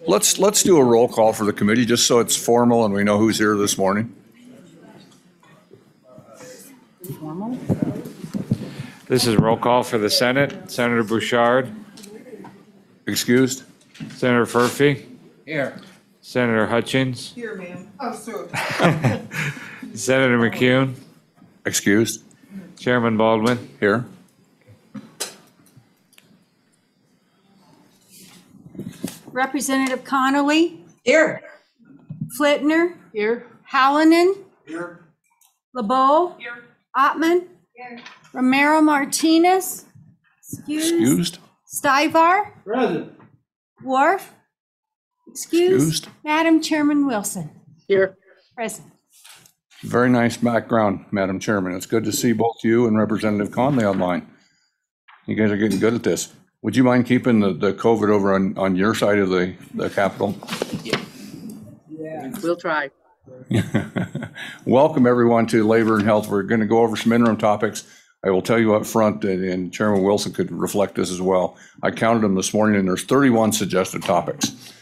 Let's do a roll call for the committee, just so it's formal and we know who's here this morning. Formal? This is roll call for the Senate. Senator Bouchard. Excused? Senator Furphy. Here. Senator Hutchins. Here, ma'am. Oh, so. Senator McCune. Excused? Chairman Baldwin. Here. Representative Connolly, Here. Flitner, Here. Hallinan, Here. LeBeau, Here. Ottman, Romero Martinez, Excused? Stivar, Present. Wharf, Excused. Madam Chairman Wilson, Here. present. Very nice background, Madam Chairman. It's good to see both you and Representative Conley online. You guys are getting good at this. Would you mind keeping the COVID over on your side of the Capitol? Yeah. We'll try. Welcome, everyone, to Labor and Health. We're going to go over some interim topics. I will tell you up front, and Chairman Wilson could reflect this as well. I counted them this morning, and there's 31 suggested topics.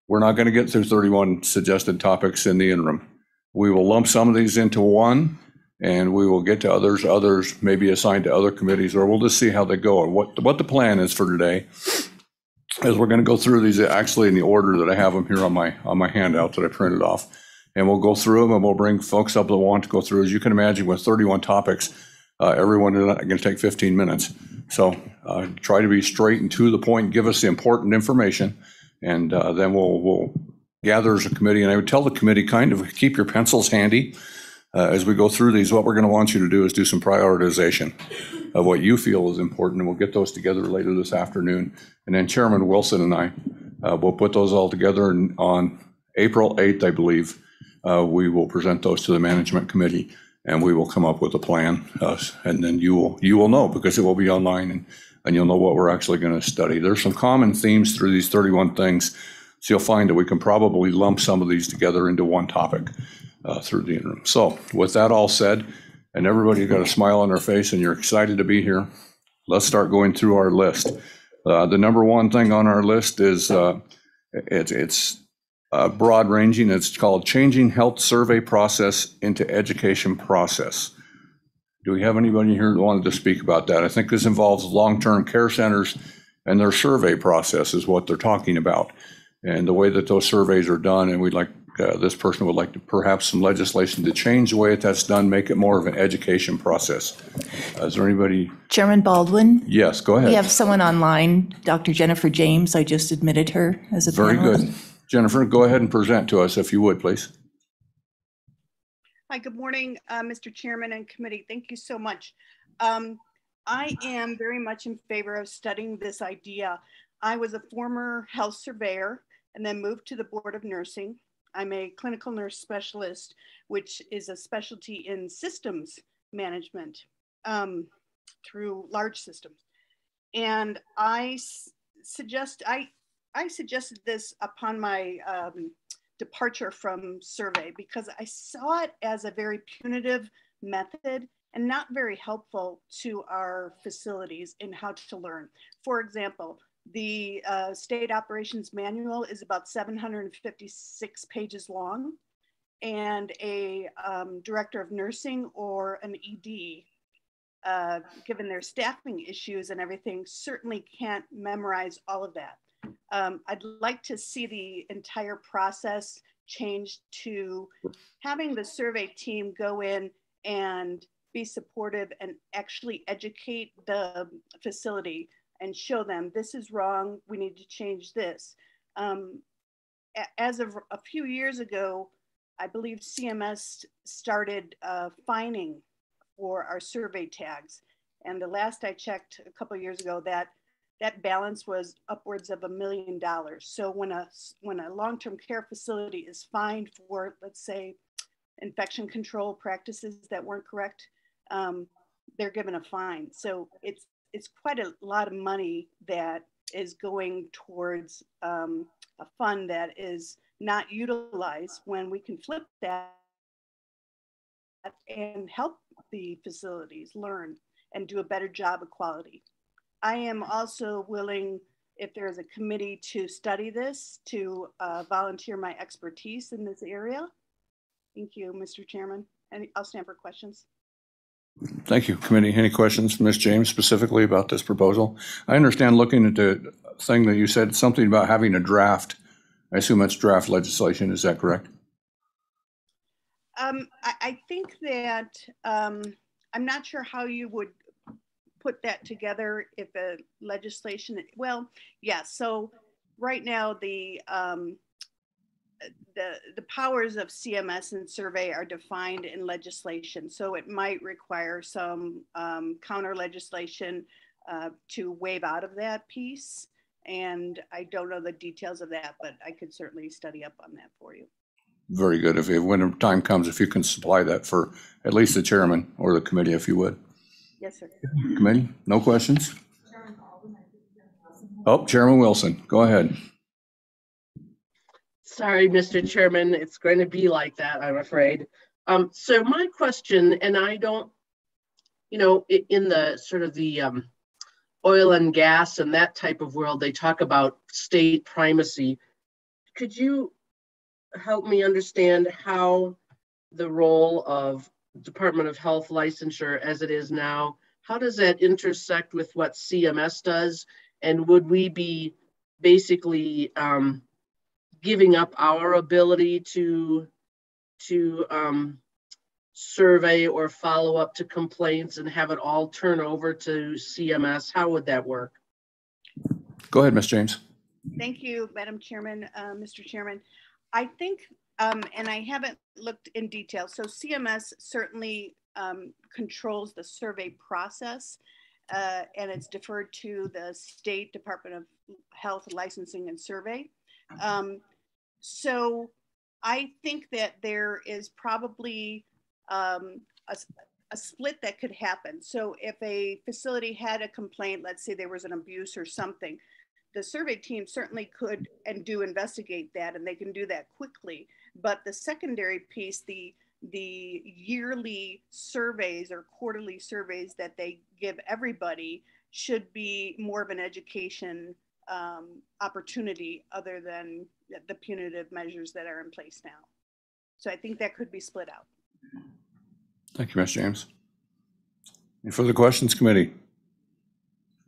We're not going to get through 31 suggested topics in the interim. We will lump some of these into one, and we will get to others. Others may be assigned to other committees, or we'll just see how they go. And what the plan is for today is we're going to go through these actually in the order that I have them here on my handout that I printed off. And we'll go through them, and we'll bring folks up that want to go through. As you can imagine, with 31 topics, everyone is going to take 15 minutes. So try to be straight and to the point, give us the important information, and then we'll gather as a committee. And I would tell the committee, kind of keep your pencils handy as we go through these. What we're going to want you to do is do some prioritization of what you feel is important, and we'll get those together later this afternoon. And then Chairman Wilson and I will put those all together, and on April 8th, I believe, we will present those to the management committee, and we will come up with a plan, and then you will know, because it will be online, and you'll know what we're actually going to study. There's some common themes through these 31 things, so you'll find that we can probably lump some of these together into one topic through the interim. So with that all said, and everybody's got a smile on their face and you're excited to be here, let's start going through our list. The number one thing on our list is it's broad ranging. It's called Changing Health Survey Process into Education Process. Do we have anybody here that wanted to speak about that? I think this involves long-term care centers, and their survey process is what they're talking about, and the way that those surveys are done. And we'd like, this person would like to perhaps some legislation to change the way that's done, make it more of an education process. Is there anybody? Chairman Baldwin? Yes, go ahead. We have someone online, Dr. Jennifer James. I just admitted her as a Very panelist. good. Jennifer, go ahead and present to us if you would, please. Hi, good morning, Mr. Chairman and committee. Thank you so much. I am very much in favor of studying this idea. I was a former health surveyor and then moved to the Board of Nursing. I'm a clinical nurse specialist, which is a specialty in systems management through large systems. And I suggested this upon my departure from survey, because I saw it as a very punitive method and not very helpful to our facilities in how to learn. For example, the state operations manual is about 756 pages long, and a director of nursing or an ED, given their staffing issues and everything, certainly can't memorize all of that. I'd like to see the entire process changed to having the survey team go in and be supportive and actually educate the facility and show them this is wrong, we need to change this. As of a few years ago, I believe CMS started fining for our survey tags. And the last I checked a couple of years ago, that balance was upwards of $1 million. So when a long-term care facility is fined for, let's say, infection control practices that weren't correct, they're given a fine. So it's quite a lot of money that is going towards a fund that is not utilized, when we can flip that and help the facilities learn and do a better job of quality. I am also willing if there is a committee to study this, to volunteer my expertise in this area. Thank you, Mr. Chairman. And I'll stand for questions. Thank you, committee. Any questions, Ms. James, specifically about this proposal? I understand looking at the thing that you said, something about having a draft. I assume that's draft legislation. Is that correct? I think that I'm not sure how you would put that together if a legislation, well, yeah, so right now the powers of CMS and survey are defined in legislation. So it might require some counter legislation to waive out of that piece. And I don't know the details of that, but I could certainly study up on that for you. Very good. When the time comes, if you can supply that for at least the chairman or the committee, if you would. Yes, sir. Committee, no questions? Oh, Chairman Wilson, go ahead. Sorry, Mr. Chairman, it's going to be like that, I'm afraid. So my question, and I don't, in the sort of the oil and gas and that type of world, they talk about state primacy. Could you help me understand how the role of Department of Health licensure as it is now, how does that intersect with what CMS does? And would we be basically giving up our ability to survey or follow up to complaints and have it all turn over to CMS? How would that work? Go ahead, Ms. James. Thank you, Madam Chairman, Mr. Chairman. I think, and I haven't looked in detail, so CMS certainly controls the survey process, and it's deferred to the State Department of Health Licensing and Survey. So I think that there is probably a split that could happen. So if a facility had a complaint, let's say there was an abuse or something, the survey team certainly could and do investigate that, and they can do that quickly. But the secondary piece, the yearly surveys or quarterly surveys that they give everybody should be more of an education opportunity other than the punitive measures that are in place now. So I think that could be split out. Thank you, Ms. James. Any further questions, committee?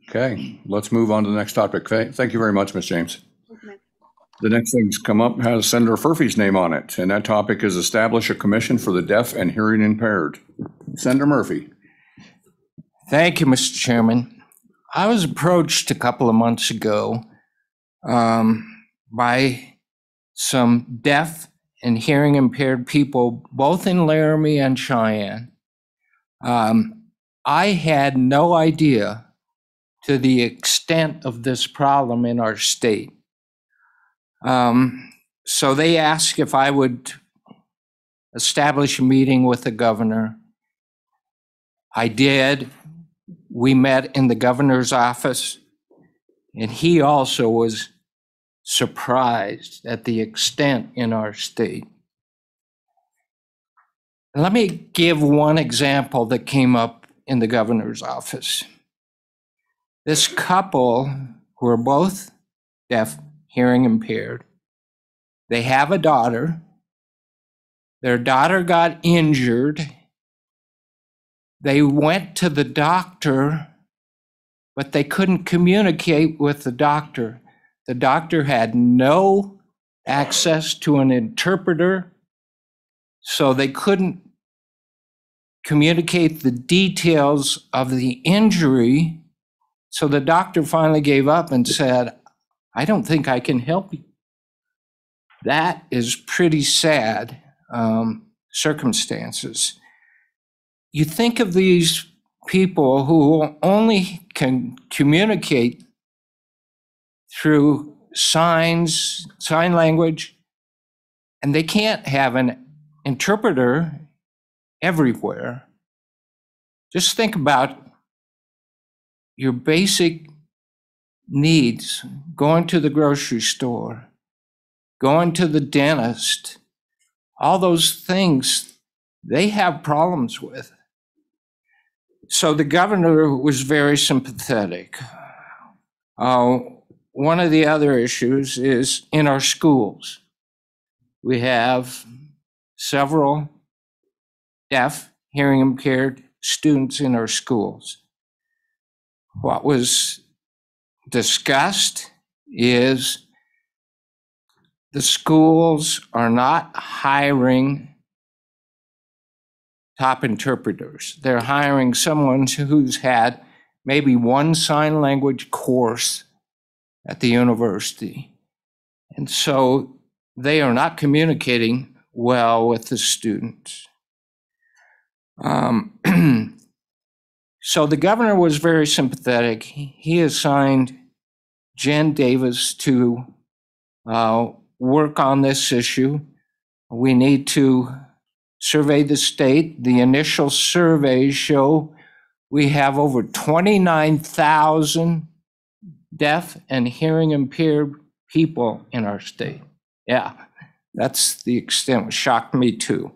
Okay, let's move on to the next topic. Thank you very much, Ms. James. The next thing's come up has Senator Furphy's name on it, and that topic is establish a commission for the deaf and hearing impaired. Senator Murphy. Thank you, Mr. Chairman. I was approached a couple of months ago by some deaf and hearing impaired people, both in Laramie and Cheyenne. I had no idea to the extent of this problem in our state. So they asked if I would establish a meeting with the governor. I did. We met in the governor's office, and he also was surprised at the extent in our state. Let me give one example that came up in the governor's office. This couple who are both deaf, hearing impaired, they have a daughter. Their daughter got injured. They went to the doctor, but they couldn't communicate with the doctor. The doctor had no access to an interpreter, so they couldn't communicate the details of the injury. So the doctor finally gave up and said, I don't think I can help you. That is pretty sad circumstances. You think of these people who only can communicate through sign language, and they can't have an interpreter everywhere. Just think about your basic needs, going to the grocery store, going to the dentist, all those things they have problems with. So the governor was very sympathetic. one of the other issues is in our schools. We have several deaf, hearing impaired students in our schools. What was discussed is the schools are not hiring top interpreters. They're hiring someone who's had maybe one sign language course at the university. And so they are not communicating well with the students. So the governor was very sympathetic. He assigned Jen Davis to work on this issue. We need to survey the state. The initial surveys show we have over 29,000 deaf and hearing impaired people in our state. Yeah, that's the extent. It shocked me too.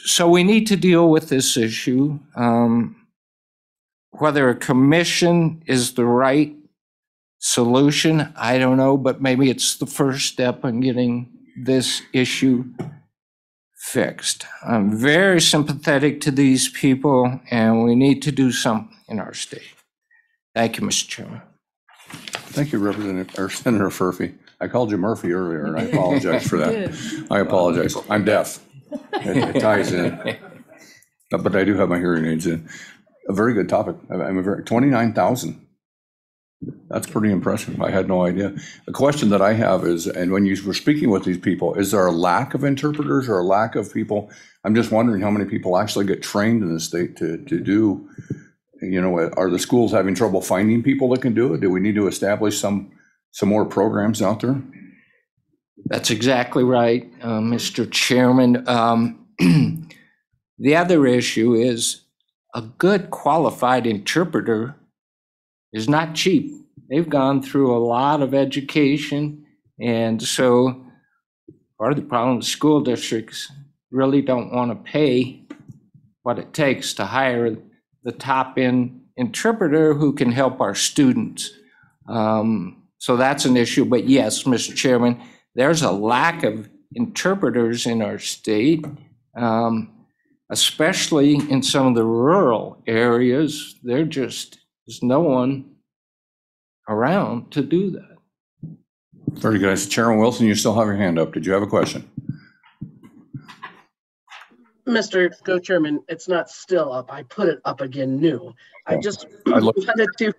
So we need to deal with this issue. Whether a commission is the right solution, I don't know, but maybe it's the first step in getting this issue fixed. I'm very sympathetic to these people, and we need to do something in our state. Thank you, Mr. Chairman. Thank you, Senator Furphy. I called you Murphy earlier, and I apologize for that. I apologize. I'm deaf. It ties in. But I do have my hearing aids in. A very good topic. 29,000. That's pretty impressive. I had no idea. The question that I have is, and when you were speaking with these people, is there a lack of interpreters or a lack of people? I'm just wondering how many people actually get trained in the state to do, are the schools having trouble finding people that can do it? Do we need to establish some more programs out there? That's exactly right, Mr. Chairman. The other issue is a good qualified interpreter is not cheap. They've gone through a lot of education, and so part of the problem is school districts really don't want to pay what it takes to hire the top-end interpreter who can help our students. So that's an issue, but yes, Mr. Chairman, there's a lack of interpreters in our state, especially in some of the rural areas. There's no one around to do that. Very good. Chairman Wilson, you still have your hand up. Did you have a question? Mr. Co-Chairman, it's not still up. I put it up again new. I just wanted to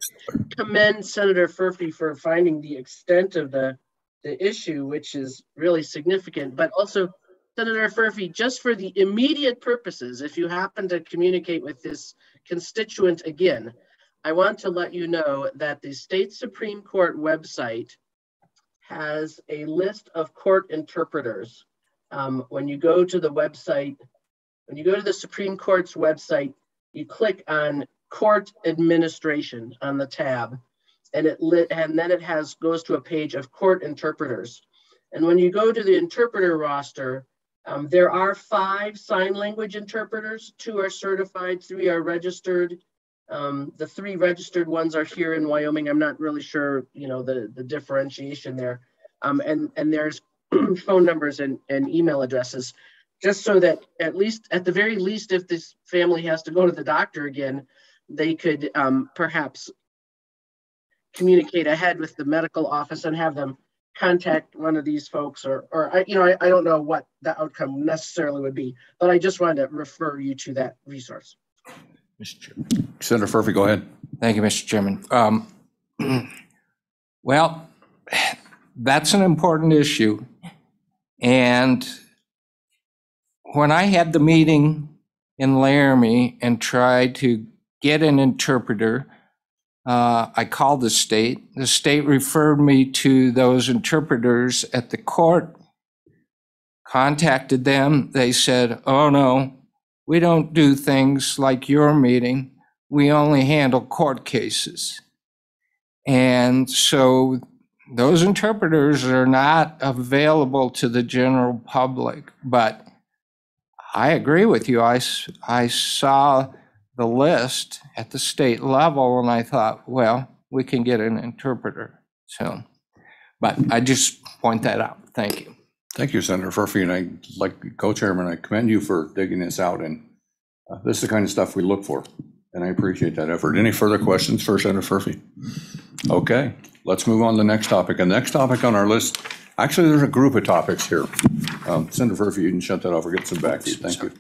commend Senator Furphy for finding the extent of the issue, which is really significant, but also Senator Furphy, just for the immediate purposes, if you happen to communicate with this constituent again, I want to let you know that the state Supreme Court website has a list of court interpreters. When you go to the website, when you go to the Supreme Court's website, you click on court administration on the tab, and then it goes to a page of court interpreters. And when you go to the interpreter roster, there are 5 sign language interpreters. 2 are certified, 3 are registered. The 3 registered ones are here in Wyoming. I'm not really sure, the differentiation there. And there's phone numbers and email addresses, just so that at the very least, if this family has to go to the doctor again, they could perhaps communicate ahead with the medical office and have them contact one of these folks, or I don't know what the outcome necessarily would be, but I just wanted to refer you to that resource. Mr. Chairman. Senator Furphy, go ahead. Thank you, Mr. Chairman. Well, that's an important issue. And when I had the meeting in Laramie and tried to get an interpreter, I called the state. The state referred me to those interpreters at the court, contacted them. They said, oh no, we don't do things like your meeting. We only handle court cases. And so those interpreters are not available to the general public. But I agree with you. I saw the list at the state level and I thought, well, we can get an interpreter soon. But I just point that out. Thank you. Thank you, Senator Furphy, and I, like co-chairman, I commend you for digging this out, and this is the kind of stuff we look for, and I appreciate that effort. Any further questions for Senator Furphy? Okay, let's move on to the next topic. And the next topic on our list, actually, there's a group of topics here. Senator Furphy, you can shut that off or get some back to you. Thank you.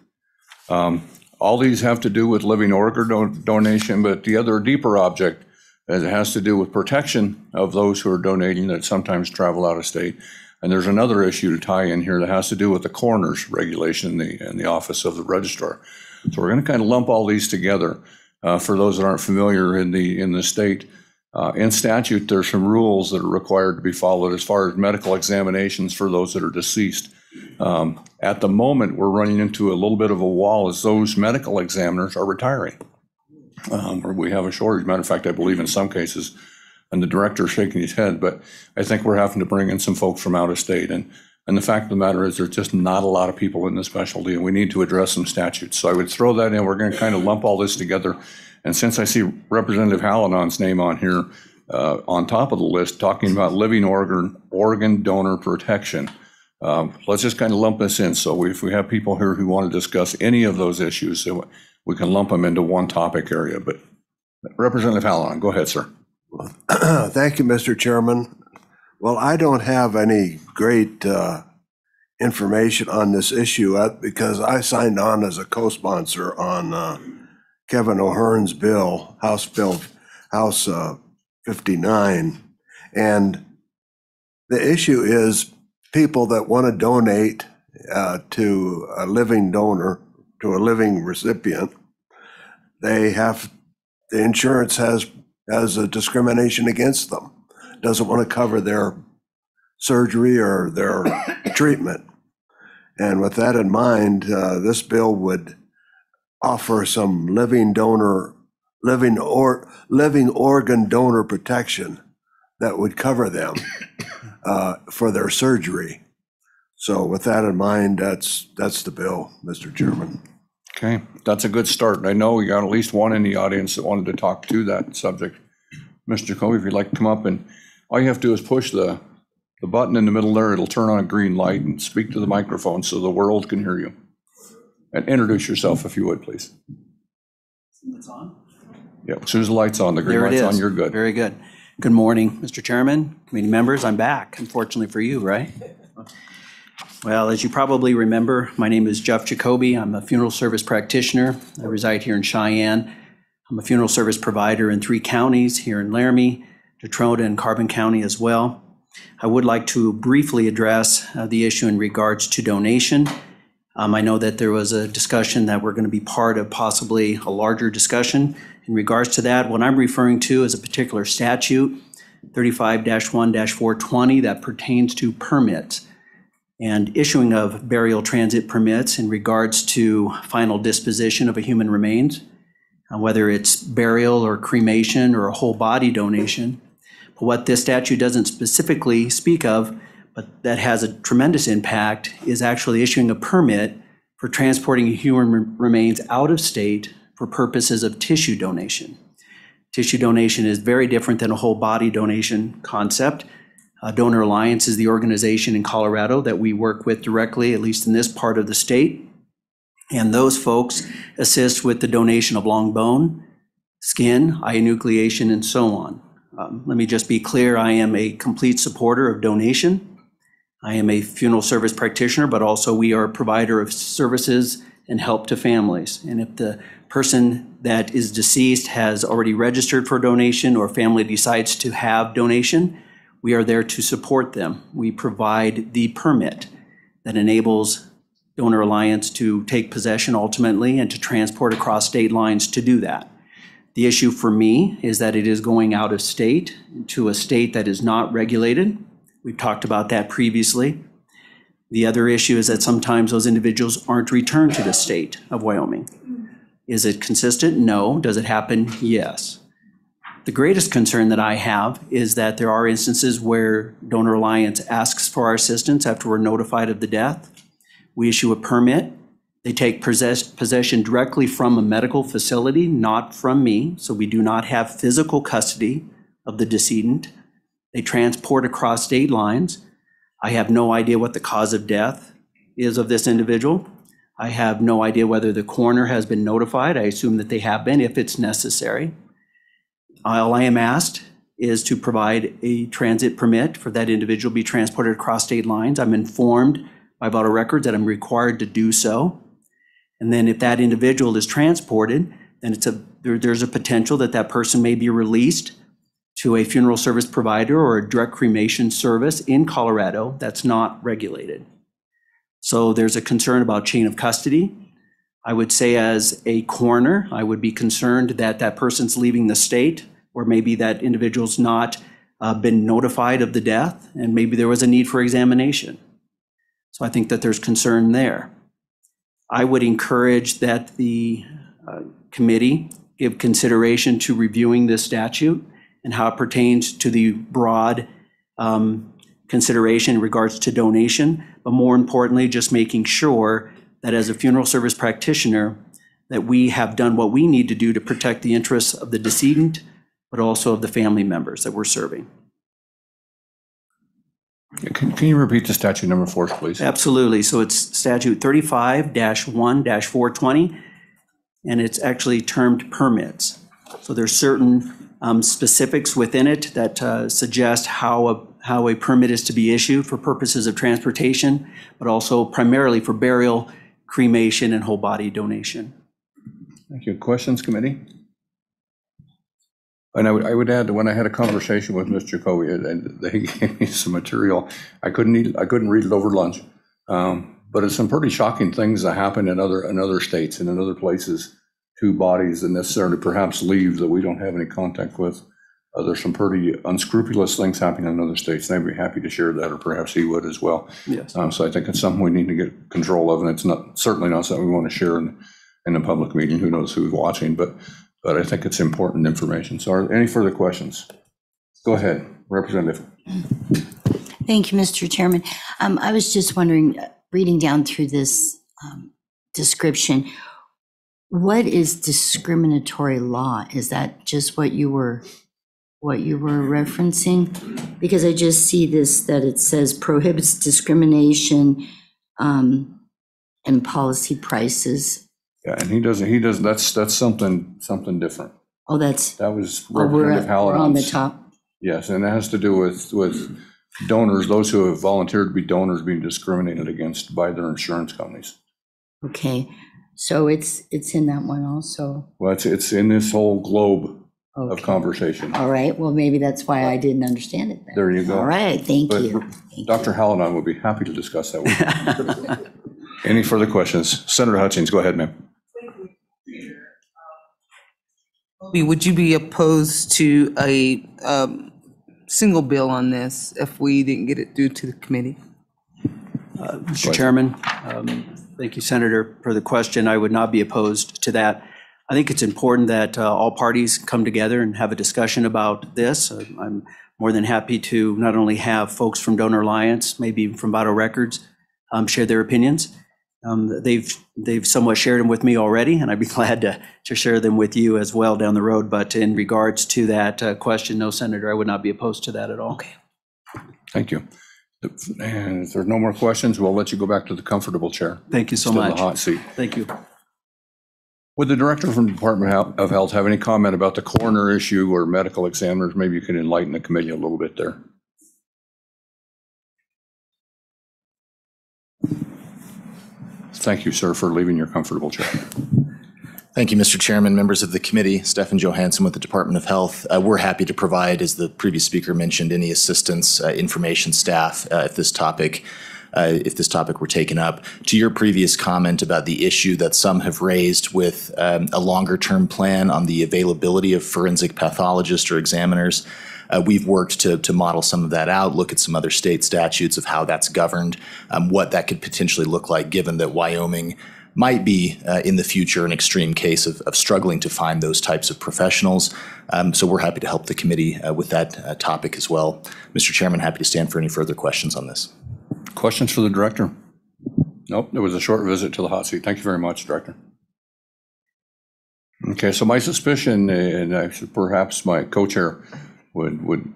All these have to do with living organ donation, but the other deeper object it has to do with protection of those who are donating that sometimes travel out of state. And there's another issue to tie in here that has to do with the coroner's regulation in the office of the registrar. So we're going to kind of lump all these together. For those that aren't familiar in the state, in statute, there's some rules that are required to be followed as far as medical examinations for those that are deceased. At the moment, we're running into a little bit of a wall as those medical examiners are retiring. We have a shortage. Matter of fact, I believe in some cases, and the director's shaking his head, but I think we're having to bring in some folks from out of state. And the fact of the matter is there's just not a lot of people in this specialty, and we need to address some statutes. So I would throw that in. We're going to kind of lump all this together. And since I see Representative Hallinon's name on here, on top of the list, talking about living organ donor protection, let's just kind of lump this in. So if we have people here who want to discuss any of those issues, we can lump them into one topic area. But Representative Hallinon, go ahead, sir. Thank you, Mr. Chairman. Well, I don't have any great information on this issue because I signed on as a co-sponsor on Kevin O'Hearn's bill, House 59. And the issue is people that want to donate to a living donor, to a living recipient, the insurance has a discrimination against them, doesn't want to cover their surgery or their treatment. And with that in mind, this bill would offer some living organ donor protection that would cover them for their surgery. So with that in mind, that's the bill, Mr. Chairman. Okay, that's a good start. I know we got at least one in the audience that wanted to talk to that subject. Mr. Jacoby, if you'd like to come up, and all you have to do is push the button in the middle there, it'll turn on a green light and speak to the microphone so the world can hear you. And introduce yourself if you would, please. It's on? Yeah, as soon as the light's on, the green light's on, you're good. Very good. Good morning, Mr. Chairman, committee members. I'm back, unfortunately for you, right? Well, as you probably remember, my name is Jeff Jacoby. I'm a funeral service practitioner. I reside here in Cheyenne. I'm a funeral service provider in 3 counties here in Laramie, Detroit, and Carbon County as well. I would like to briefly address the issue in regards to donation. I know that there was a discussion that we're going to be part of possibly a larger discussion in regards to that. What I'm referring to is a particular statute, 35-1-420, that pertains to permits and issuing of burial transit permits in regards to final disposition of a human remains, whether it's burial or cremation or a whole body donation. But what this statute doesn't specifically speak of, but that has a tremendous impact, is actually issuing a permit for transporting human remains out of state for purposes of tissue donation. Tissue donation is very different than a whole body donation concept. Donor Alliance is the organization in Colorado that we work with directly, at least in this part of the state. And those folks assist with the donation of long bone, skin, eye enucleation, and so on. Let me just be clear, I am a complete supporter of donation. I am a funeral service practitioner, but also we are a provider of services and help to families. And if the person that is deceased has already registered for donation or family decides to have donation, we are there to support them. We provide the permit that enables Donor Alliance to take possession ultimately and to transport across state lines to do that. The issue for me is that it is going out of state to a state that is not regulated. We've talked about that previously. The other issue is that sometimes those individuals aren't returned to the state of Wyoming. Is it consistent? No. Does it happen? Yes. The greatest concern that I have is that there are instances where Donor Alliance asks for our assistance after we're notified of the death. We issue a permit. They take possession directly from a medical facility, not from me. So we do not have physical custody of the decedent. They transport across state lines. I have no idea what the cause of death is of this individual. I have no idea whether the coroner has been notified. I assume that they have been if it's necessary. All I am asked is to provide a transit permit for that individual to be transported across state lines. I'm informed by Vital Records that I'm required to do so. And then if that individual is transported, then there's a potential that that person may be released to a funeral service provider or a direct cremation service in Colorado that's not regulated. So there's a concern about chain of custody. I would say as a coroner, I would be concerned that that person's leaving the state, or maybe that individual's not been notified of the death, and maybe there was a need for examination. So I think that there's concern there. I would encourage that the committee give consideration to reviewing this statute and how it pertains to the broad consideration in regards to donation, but more importantly, just making sure that as a funeral service practitioner, that we have done what we need to do to protect the interests of the decedent, but also of the family members that we're serving. Can you repeat the statute number for us, please? Absolutely. So it's statute 35-1-420, and it's actually termed permits. So there's certain specifics within it that suggest how a permit is to be issued for purposes of transportation, but also primarily for burial, cremation, and whole body donation. Thank you. Questions, committee? And I would add that when I had a conversation with Mr. Jacoby, and they gave me some material, I couldn't read it over lunch, but it's some pretty shocking things that happen in other states and in other places to bodies that necessarily perhaps leave that we don't have any contact with. There's some pretty unscrupulous things happening in other states, and I'd be happy to share that, or perhaps he would as well. Yes. So I think it's something we need to get control of, and it's certainly not something we want to share in a public meeting. Who knows who's watching, but I think it's important information. So are there any further questions? Go ahead, Representative. Thank you, Mr. Chairman. I was just wondering, reading down through this description, what is discriminatory law? Is that just what you were referencing? Because I just see this, that it says prohibits discrimination and policy prices. Yeah, and he doesn't, that's something different. Oh, that was Representative Hallinan's. We're on the top. Yes, and it has to do with donors, those who have volunteered to be donors being discriminated against by their insurance companies. Okay, so it's in that one also. Well, it's in this whole globe of conversation. All right, well, maybe that's why I didn't understand it then. There you go. All right, thank you. Dr. Hallinan would be happy to discuss that with you. Any further questions? Senator Hutchings, go ahead, ma'am. Would you be opposed to a single bill on this if we didn't get it through to the committee? Mr. Chairman, thank you, Senator, for the question. I would not be opposed to that. I think it's important that all parties come together and have a discussion about this. I'm more than happy to not only have folks from Donor Alliance, maybe from Vital Records, share their opinions. They've somewhat shared them with me already, and I'd be glad to share them with you as well down the road. But in regards to that question, no, Senator, I would not be opposed to that at all. Okay. Thank you. And if there's no more questions, we'll let you go back to the comfortable chair. Thank you so much. The hot seat. Thank you. Would the director from the Department of Health have any comment about the coroner issue or medical examiners? Maybe you can enlighten the committee a little bit there. Thank you, sir, for leaving your comfortable chair. Thank you, Mr. Chairman, members of the committee. Stephen Johansson with the Department of Health. We're happy to provide, as the previous speaker mentioned, any assistance, information staff if this topic were taken up. To your previous comment about the issue that some have raised with a longer-term plan on the availability of forensic pathologists or examiners, we've worked to model some of that out, look at some other state statutes of how that's governed, what that could potentially look like, given that Wyoming might be in the future an extreme case of struggling to find those types of professionals. So we're happy to help the committee with that topic as well. Mr. Chairman, happy to stand for any further questions on this. Questions for the director? Nope, there was a short visit to the hot seat. Thank you very much, Director. Okay, so my suspicion, and perhaps my co-chair, would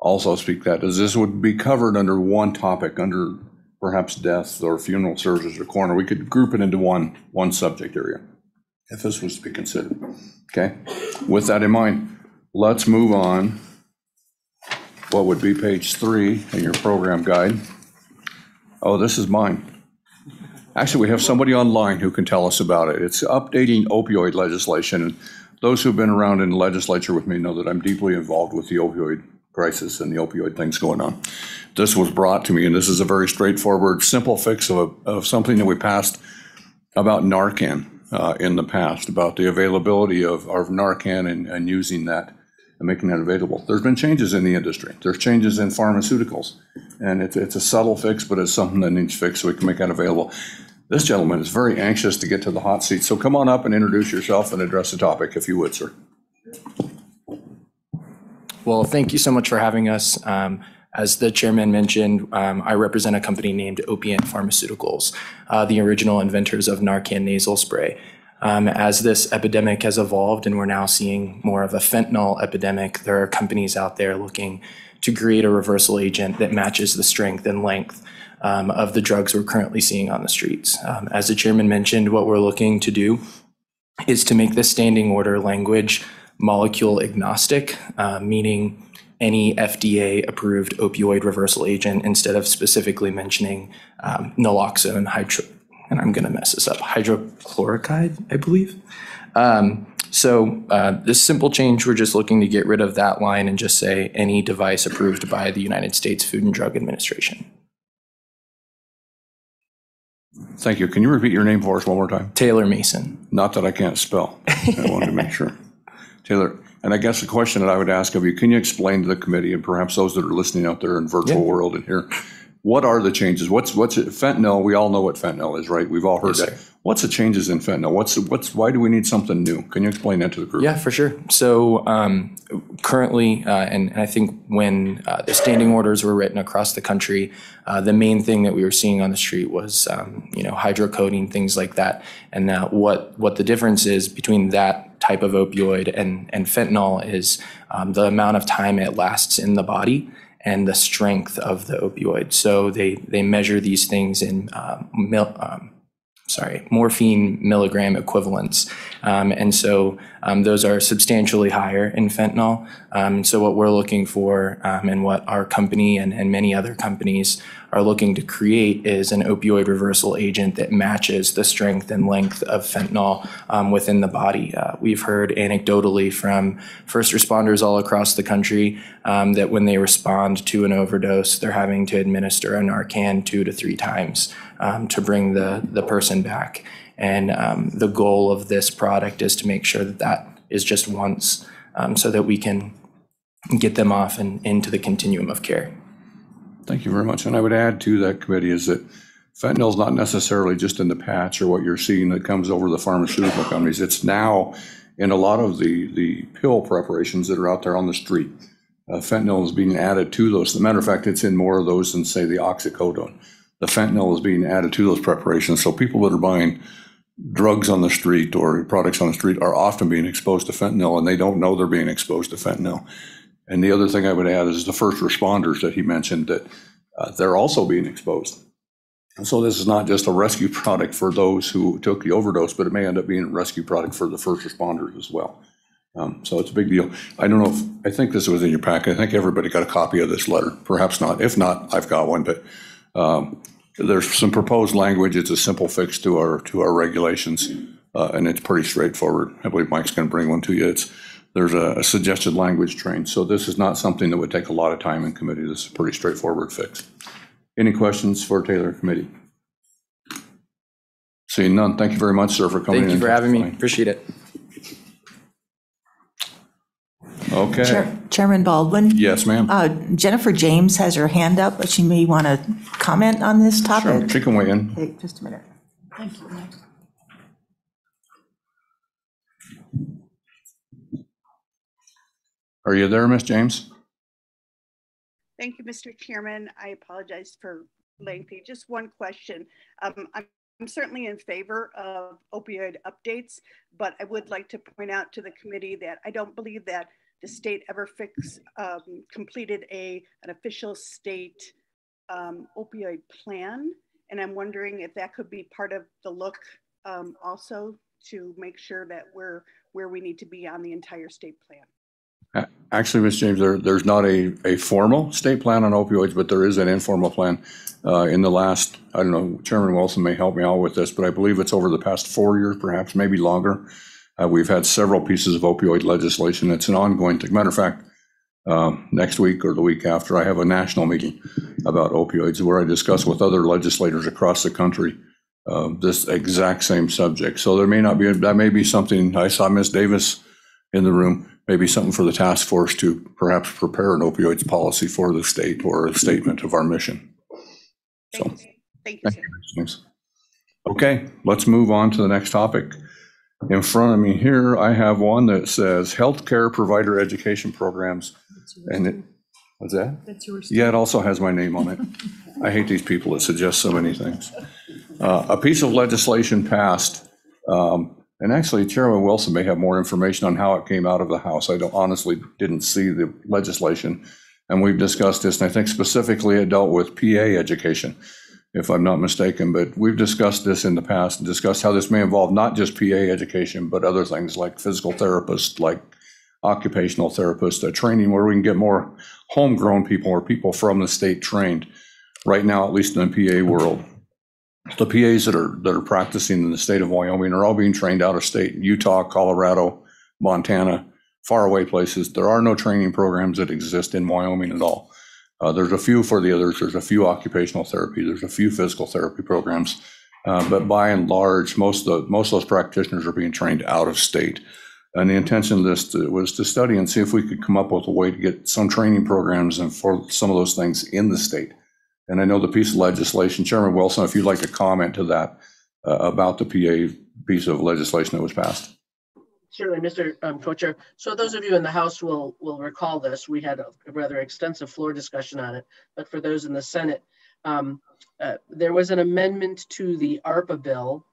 also speak that, as this would be covered under one topic, under perhaps death or funeral services or coroner. We could group it into one subject area if this was to be considered. Okay, with that in mind, let's move on. What would be page 3 in your program guide? Oh, this is mine. Actually, we have somebody online who can tell us about it. It's updating opioid legislation. And those who've been around in the legislature with me know that I'm deeply involved with the opioid crisis and the opioid things going on. This was brought to me, and this is a very straightforward, simple fix of something that we passed about Narcan in the past, about the availability of Narcan and using that and making that available. There's been changes in the industry. There's changes in pharmaceuticals, and it's a subtle fix, but it's something that needs fixed so we can make that available. This gentleman is very anxious to get to the hot seat, so come on up and introduce yourself and address the topic, if you would, sir. Well, thank you so much for having us. As the chairman mentioned, I represent a company named Opiant Pharmaceuticals, the original inventors of Narcan nasal spray. As this epidemic has evolved and we're now seeing more of a fentanyl epidemic, there are companies out there looking to create a reversal agent that matches the strength and length of the drugs we're currently seeing on the streets. As the chairman mentioned, what we're looking to do is to make the standing order language molecule agnostic, meaning any FDA-approved opioid reversal agent, instead of specifically mentioning naloxone, and I'm going to mess this up, hydrochloride, I believe. This simple change, we're just looking to get rid of that line and just say any device approved by the United States Food and Drug Administration. Thank you. Can you repeat your name for us one more time? Taylor Mason. Not that I can't spell. I wanted to make sure. Taylor, and I guess the question that I would ask of you, can you explain to the committee and perhaps those that are listening out there in virtual world and here, what are the changes? What's it? Fentanyl, we all know what fentanyl is, right? We've all heard that. Sir. What's the changes in fentanyl? Why do we need something new? Can you explain that to the group? Yeah, for sure. So currently, and I think when the standing orders were written across the country, the main thing that we were seeing on the street was, hydrocodone, things like that. And what the difference is between that type of opioid and fentanyl is the amount of time it lasts in the body and the strength of the opioid. So they measure these things in morphine milligram equivalents. And so those are substantially higher in fentanyl. So what we're looking for and what our company and many other companies are looking to create is an opioid reversal agent that matches the strength and length of fentanyl within the body. We've heard anecdotally from first responders all across the country that when they respond to an overdose, they're having to administer a Narcan 2 to 3 times to bring the person back. And the goal of this product is to make sure that is just once so that we can get them off and into the continuum of care. Thank you very much. And I would add to that, committee, is that fentanyl is not necessarily just in the patch or what you're seeing that comes over the pharmaceutical companies. It's now in a lot of the pill preparations that are out there on the street. Fentanyl is being added to those. As a matter of fact, it's in more of those than, say, the oxycodone. The fentanyl is being added to those preparations. So people that are buying drugs on the street or products on the street are often being exposed to fentanyl, and they don't know they're being exposed to fentanyl. And the other thing I would add is the first responders that he mentioned, that they're also being exposed. And so this is not just a rescue product for those who took the overdose, but it may end up being a rescue product for the first responders as well. So it's a big deal. I don't know I think this was in your packet. I think everybody got a copy of this letter. Perhaps not. If not, I've got one. But there's some proposed language. It's a simple fix to our regulations, and it's pretty straightforward. I believe Mike's going to bring one to you. There's a suggested language train. So this is not something that would take a lot of time in committee. This is a pretty straightforward fix. Any questions for Taylor committee? Seeing none. Thank you very much, sir, for coming in. Thank you for having me. Appreciate it. Okay. Chairman Baldwin? Yes, ma'am. Jennifer James has her hand up, but she may want to comment on this topic. Sure, she can weigh in. Okay, just a minute. Thank you. Are you there, Ms. James? Thank you, Mr. Chairman. I apologize for lengthy. Just one question. I'm certainly in favor of opioid updates, but I would like to point out to the committee that I don't believe that the state ever completed an official state opioid plan. And I'm wondering if that could be part of the look also to make sure that we're where we need to be on the entire state plan. Actually, Ms. James, there's not a formal state plan on opioids, but there is an informal plan. In the last, I don't know, Chairman Wilson may help me out with this, but I believe it's over the past 4 years, perhaps, maybe longer. We've had several pieces of opioid legislation. It's an ongoing thing. Matter of fact, next week or the week after, I have a national meeting about opioids where I discuss with other legislators across the country this exact same subject. So there that may be something. I saw Ms. Davis in the room, maybe something for the task force to perhaps prepare an opioids policy for the state or a statement of our mission. Thank you, James. Okay, let's move on to the next topic. In front of me here, I have one that says healthcare provider education programs. And what's that? That's yours. Yeah, it also has my name on it. I hate these people that suggest so many things. A piece of legislation passed, and actually Chairman Wilson may have more information on how it came out of the House. I honestly didn't see the legislation, and we've discussed this, and I think specifically it dealt with PA education, if I'm not mistaken, but we've discussed this in the past and discussed how this may involve not just PA education, but other things like physical therapists, like occupational therapists, training where we can get more homegrown people or people from the state trained. Right now, at least in the PA world, the PAs that are practicing in the state of Wyoming are all being trained out of state. Utah, Colorado, Montana, faraway places. There are no training programs that exist in Wyoming at all. There's a few for the others. There's a few occupational therapy. There's a few physical therapy programs. But by and large, most of those practitioners are being trained out of state. And the intention of this was to study and see if we could come up with a way to get some training programs and for some of those things in the state. And I know the piece of legislation, Chairman Wilson, if you'd like to comment to that about the PA piece of legislation that was passed. Certainly, Mr. Co-Chair. So those of you in the House will recall this. We had a rather extensive floor discussion on it, but for those in the Senate, there was an amendment to the ARPA bill,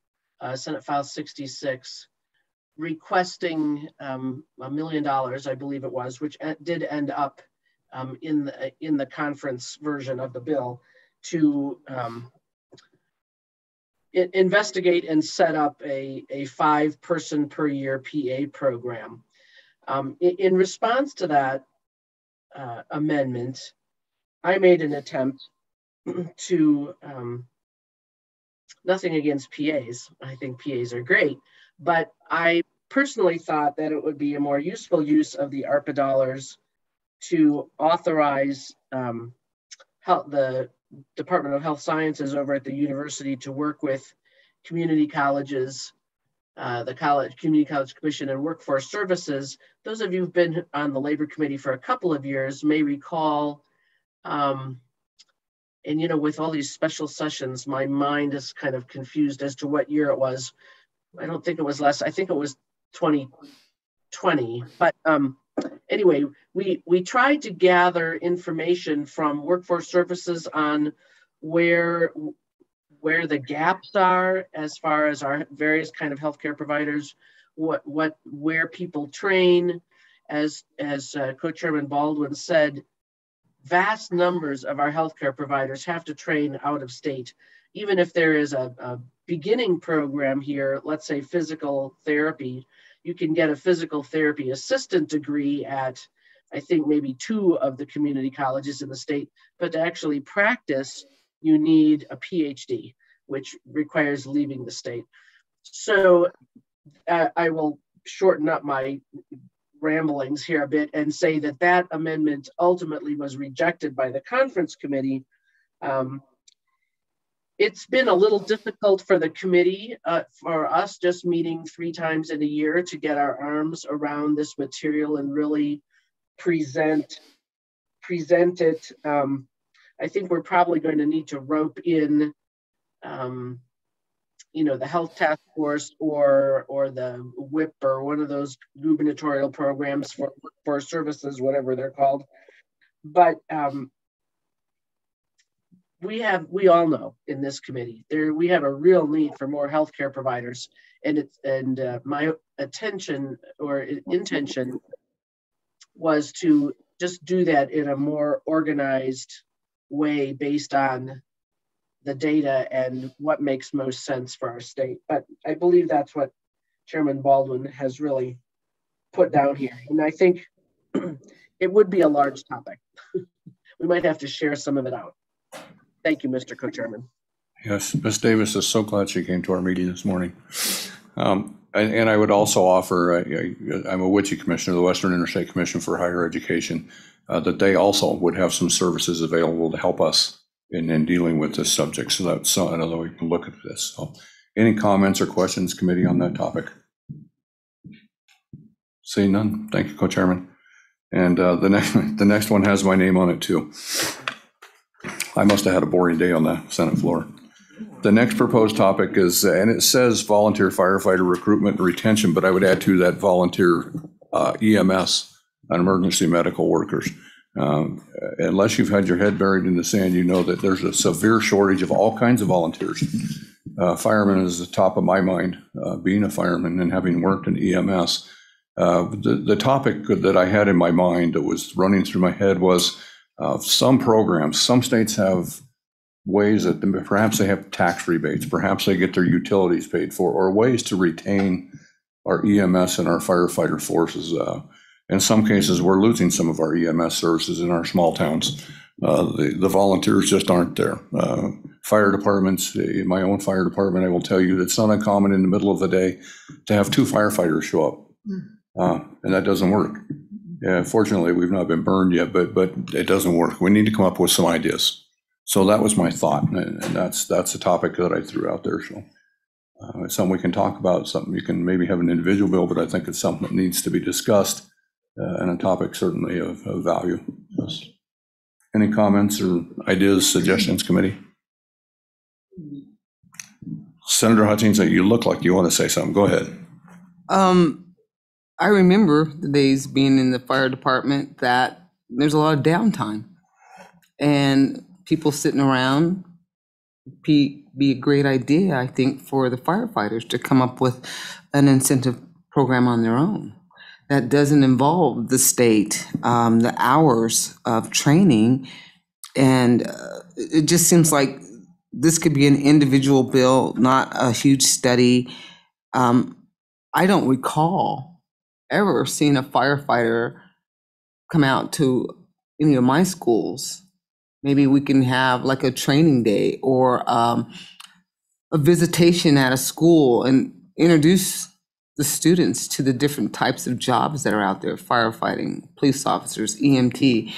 Senate File 66, requesting $1 million, I believe it was, which did end up in the conference version of the bill to investigate and set up a 5-person per year PA program. In response to that amendment, I made an attempt to, nothing against PAs, I think PAs are great, but I personally thought that it would be a more useful use of the ARPA dollars to authorize the Department of Health Sciences over at the university to work with community colleges, the Community College Commission and Workforce Services. Those of you who've been on the Labor Committee for a couple of years may recall, and with all these special sessions, my mind is kind of confused as to what year it was. I don't think it was less, I think it was 2020, but anyway, we tried to gather information from Workforce Services on where the gaps are as far as our various kind of healthcare providers, where people train. As Co-Chairman Baldwin said, vast numbers of our healthcare providers have to train out of state. Even if there is a beginning program here, let's say physical therapy, you can get a physical therapy assistant degree at, I think, maybe 2 of the community colleges in the state, but to actually practice, you need a PhD, which requires leaving the state. So I will shorten up my ramblings here a bit and say that amendment ultimately was rejected by the conference committee. It's been a little difficult for the committee, for us just meeting 3 times in a year to get our arms around this material and really present it. I think we're probably going to need to rope in, the health task force or the WHIP or one of those gubernatorial programs for services, whatever they're called. But we all know in this committee we have a real need for more healthcare providers, and my intention was to just do that in a more organized way based on the data and what makes most sense for our state. But I believe that's what Chairman Baldwin has really put down here. And I think it would be a large topic. We might have to share some of it out. Thank you, Mr. Co-Chairman. Yes, Ms. Davis is so glad she came to our meeting this morning. And I would also offer, I'm a WICHE commissioner, the Western Interstate Commission for Higher Education, that they also would have some services available to help us in dealing with this subject. So that's another way we can look at this. So any comments or questions, committee, on that topic? Seeing none. Thank you, Co-Chairman. And the next one has my name on it too. I must have had a boring day on the Senate floor. The next proposed topic is, and it says volunteer firefighter recruitment and retention, but I would add to that volunteer EMS and emergency medical workers. Unless you've had your head buried in the sand, you know that there's a severe shortage of all kinds of volunteers. Firemen is the top of my mind, being a fireman and having worked in EMS. The topic that I had in my mind that was running through my head was some programs, some states have ways that perhaps they have tax rebates, perhaps they get their utilities paid for, or ways to retain our EMS and our firefighter forces. In some cases, we're losing some of our EMS services in our small towns. The volunteers just aren't there. Fire departments, in my own fire department, I will tell you that it's not uncommon in the middle of the day to have 2 firefighters show up, and that doesn't work. Yeah, fortunately, we've not been burned yet, but it doesn't work. We need to come up with some ideas. So that was my thought, and that's a topic that I threw out there. So it's something we can talk about, something you can maybe have an individual bill, but I think it's something that needs to be discussed, and a topic certainly of value. Yes. Any comments or ideas, suggestions, committee? Senator Hutchins, you look like you want to say something. Go ahead. I remember the days being in the fire department that there's a lot of downtime and people sitting around. Be a great idea, I think, for the firefighters to come up with an incentive program on their own that doesn't involve the state, the hours of training. And it just seems like this could be an individual bill, not a huge study. I don't recall ever seeing a firefighter come out to any of my schools. Maybe we can have like a training day or a visitation at a school and introduce the students to the different types of jobs that are out there, firefighting, police officers, EMT,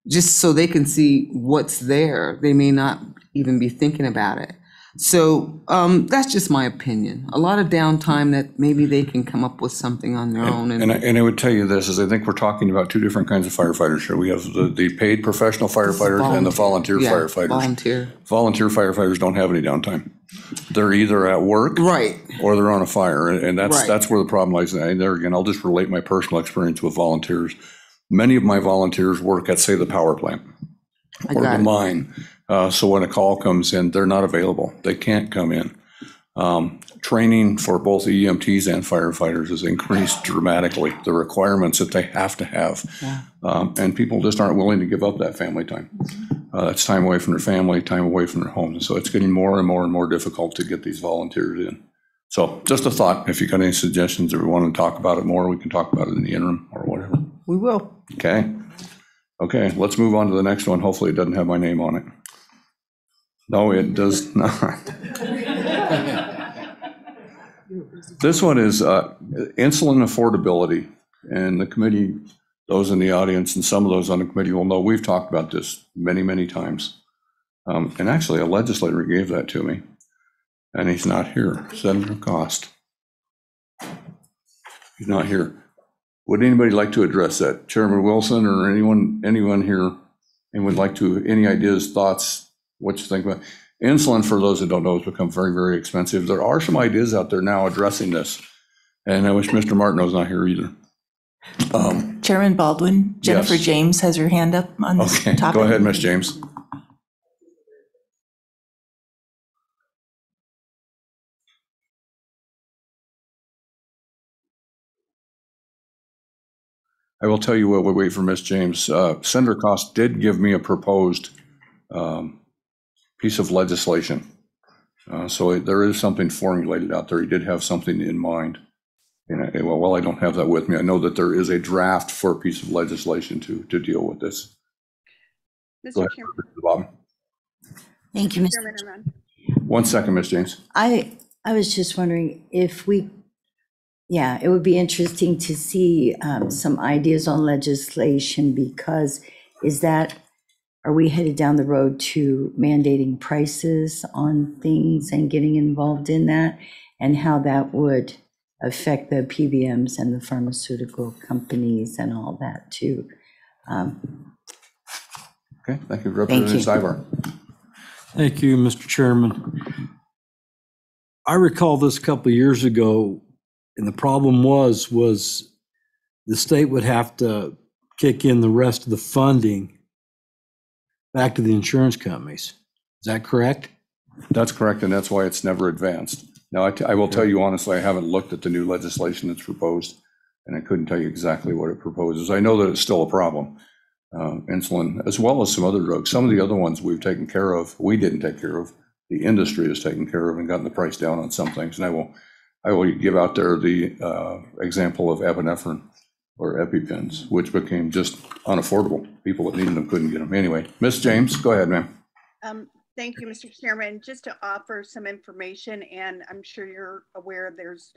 just so they can see what's there. They may not even be thinking about it. So that's just my opinion. A lot of downtime that maybe they can come up with something on their own. And I would tell you this, is I think we're talking about 2 different kinds of firefighters here. We have the paid professional firefighters and the volunteer firefighters. Volunteer firefighters don't have any downtime. They're either at work, right, or they're on a fire. And that's where the problem lies. And there again, I'll just relate my personal experience with volunteers. Many of my volunteers work at, say, the power plant or the mine. So when a call comes in, they're not available. They can't come in. Training for both EMTs and firefighters has increased dramatically, the requirements that they have to have. And people just aren't willing to give up that family time. That's time away from their family, time away from their homes. So it's getting more and more and more difficult to get these volunteers in. So just a thought, if you got any suggestions or we want to talk about it more, we can talk about it in the interim or whatever. We will. Okay, let's move on to the next one. Hopefully it doesn't have my name on it. No, it does not. This one is insulin affordability. And the committee, those in the audience and some of those on the committee will know we've talked about this many, many times. And actually a legislator gave that to me. And he's not here. Senator Cost. He's not here. Would anybody like to address that? Chairman Wilson or anyone here, and would like to, any ideas, thoughts, what you think about insulin? For those that don't know, it's become very, very expensive. There are some ideas out there now addressing this, and I wish Mr. Martineau's not here either. Chairman Baldwin, Jennifer Yes. James has her hand up on this topic. Go ahead, Ms. James. I will tell you what, we'll wait for Ms. James. Senator Cost did give me a proposed piece of legislation. So there is something formulated out there. He did have something in mind. And well, I don't have that with me. I know that there is a draft for a piece of legislation to deal with this. Go ahead, Bob. Thank you, Mr. Chairman. 1 second, Ms. James. I was just wondering if we, yeah, it would be interesting to see some ideas on legislation, because are we headed down the road to mandating prices on things and getting involved in that, and how that would affect the PBMs and the pharmaceutical companies and all that too. Okay, thank you, Representative Syvar. Thank you, Mr. Chairman. I recall this a couple of years ago, and the problem was the state would have to kick in the rest of the funding back to the insurance companies. Is that correct? That's correct, and that's why it's never advanced. Now, I will tell you honestly, I haven't looked at the new legislation that's proposed, and I couldn't tell you exactly what it proposes. I know that it's still a problem, insulin, as well as some other drugs. Some of the other ones we've taken care of, we didn't take care of. The industry has taken care of and gotten the price down on some things. And I will give out there the example of epinephrine or EpiPens, which became just unaffordable. People that needed them couldn't get them. Anyway, Ms. James, go ahead, ma'am. Thank you, Mr. Chairman. Just to offer some information, and I'm sure you're aware there's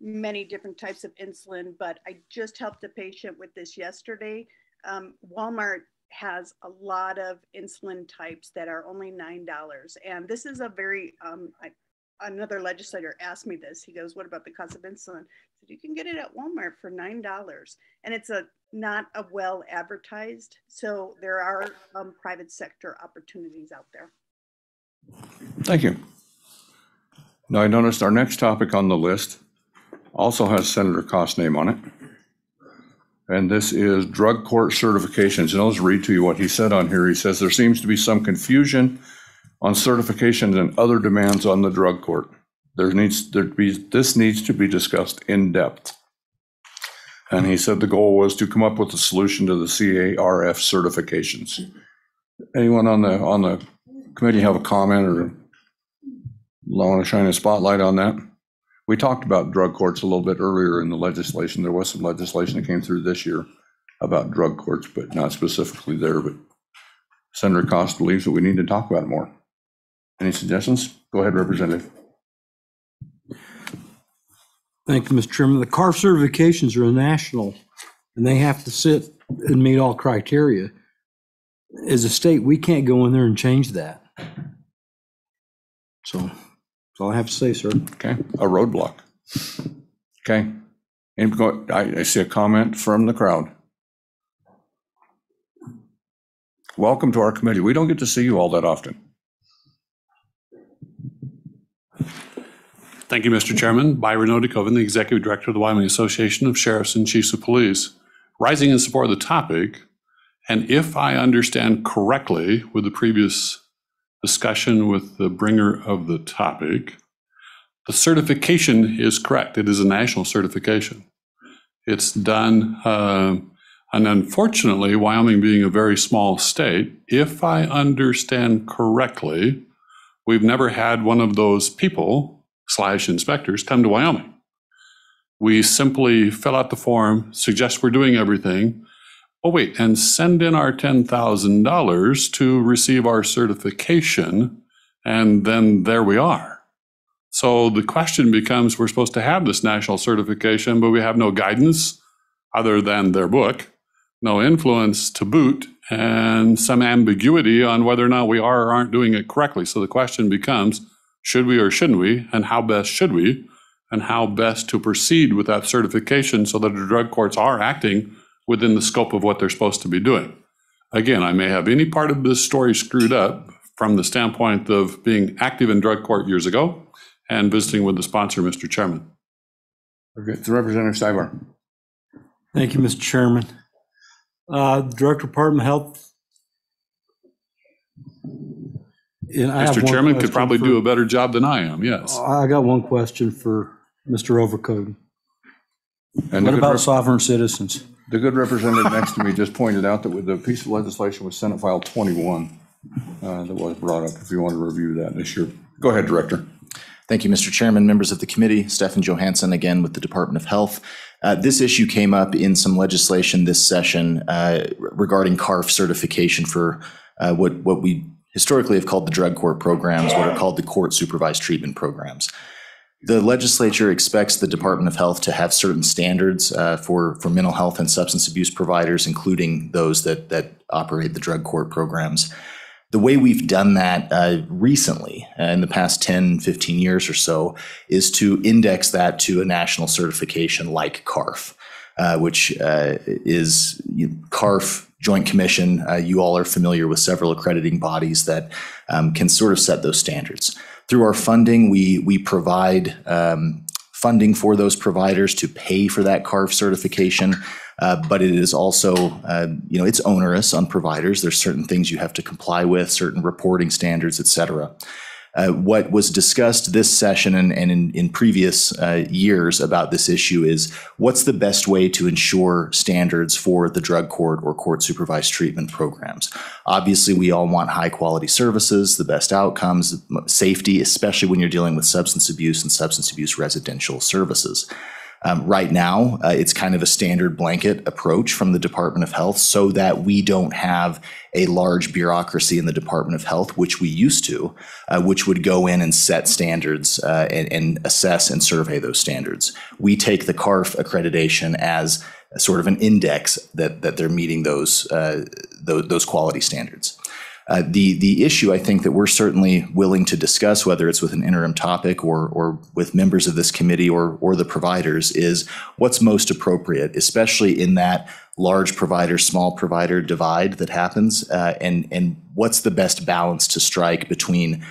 many different types of insulin, but I just helped a patient with this yesterday. Walmart has a lot of insulin types that are only $9. And this is a very, another legislator asked me this. He goes, what about the cost of insulin? I said, you can get it at Walmart for $9. And it's not a well advertised. So there are private sector opportunities out there. Thank you. Now, I noticed our next topic on the list also has Senator Cost's name on it. And this is drug court certifications. And I'll just read to you what he said on here. He says, there seems to be some confusion on certifications and other demands on the drug court. This needs to be discussed in depth. And he said the goal was to come up with a solution to the CARF certifications. Anyone on the committee have a comment or want to shine a spotlight on that? We talked about drug courts a little bit earlier in the legislation. There was some legislation that came through this year about drug courts, but not specifically there. But Senator Cost believes that we need to talk about it more. Any suggestions? Go ahead, Representative. Thank you, Mr. Chairman. The CARF certifications are national, and they have to sit and meet all criteria. As a state, we can't go in there and change that. So that's all I have to say, sir. Okay, a roadblock. Okay, and I see a comment from the crowd. Welcome to our committee. We don't get to see you all that often. Thank you, Mr. Chairman. Byron Odikoven, the Executive Director of the Wyoming Association of Sheriffs and Chiefs of Police. Rising in support of the topic, and if I understand correctly with the previous discussion with the bringer of the topic, the certification is correct. It is a national certification. It's done, and unfortunately, Wyoming being a very small state, if I understand correctly, we've never had one of those people / inspectors come to Wyoming. We simply fill out the form, suggest we're doing everything, oh wait, and send in our $10,000 to receive our certification, and then there we are. So the question becomes, we're supposed to have this national certification, but we have no guidance other than their book, no influence to boot, and some ambiguity on whether or not we are or aren't doing it correctly. So the question becomes, should we or shouldn't we, and how best should we, and how best to proceed with that certification so that the drug courts are acting within the scope of what they're supposed to be doing. Again, I may have any part of this story screwed up from the standpoint of being active in drug court years ago and visiting with the sponsor, Mr. Chairman. Okay, Representative Syvar. Thank you, Mr. Chairman. Director of Department of Health. Mr. Chairman could probably do a better job than I am, yes. I got one question for Mr. Overcoat. What about sovereign citizens? The good representative next to me just pointed out that the piece of legislation was Senate File 21 that was brought up, if you want to review that this year. Go ahead, Director. Thank you, Mr. Chairman, members of the committee. Stephen Johansson again with the Department of Health. This issue came up in some legislation this session regarding CARF certification for what we historically have called the drug court programs, what are called the court supervised treatment programs. The legislature expects the Department of Health to have certain standards for mental health and substance abuse providers, including those that operate the drug court programs. The way we've done that recently, in the past 10, 15 years or so, is to index that to a national certification like CARF, which is CARF Joint Commission. You all are familiar with several accrediting bodies that can sort of set those standards. Through our funding, we provide funding for those providers to pay for that CARF certification. But it is also, it's onerous on providers. There's certain things you have to comply with, certain reporting standards, et cetera. What was discussed this session and in previous years about this issue is what's the best way to ensure standards for the drug court or court supervised treatment programs. Obviously, we all want high quality services, the best outcomes, safety, especially when you're dealing with substance abuse and substance abuse residential services. Right now, it's kind of a standard blanket approach from the Department of Health so that we don't have a large bureaucracy in the Department of Health, which we used to, which would go in and set standards and assess and survey those standards. We take the CARF accreditation as a sort of an index that they're meeting those quality standards. The issue I think that we're certainly willing to discuss, whether it's with an interim topic or with members of this committee or the providers, is what's most appropriate, especially in that large provider, small provider divide that happens, and what's the best balance to strike between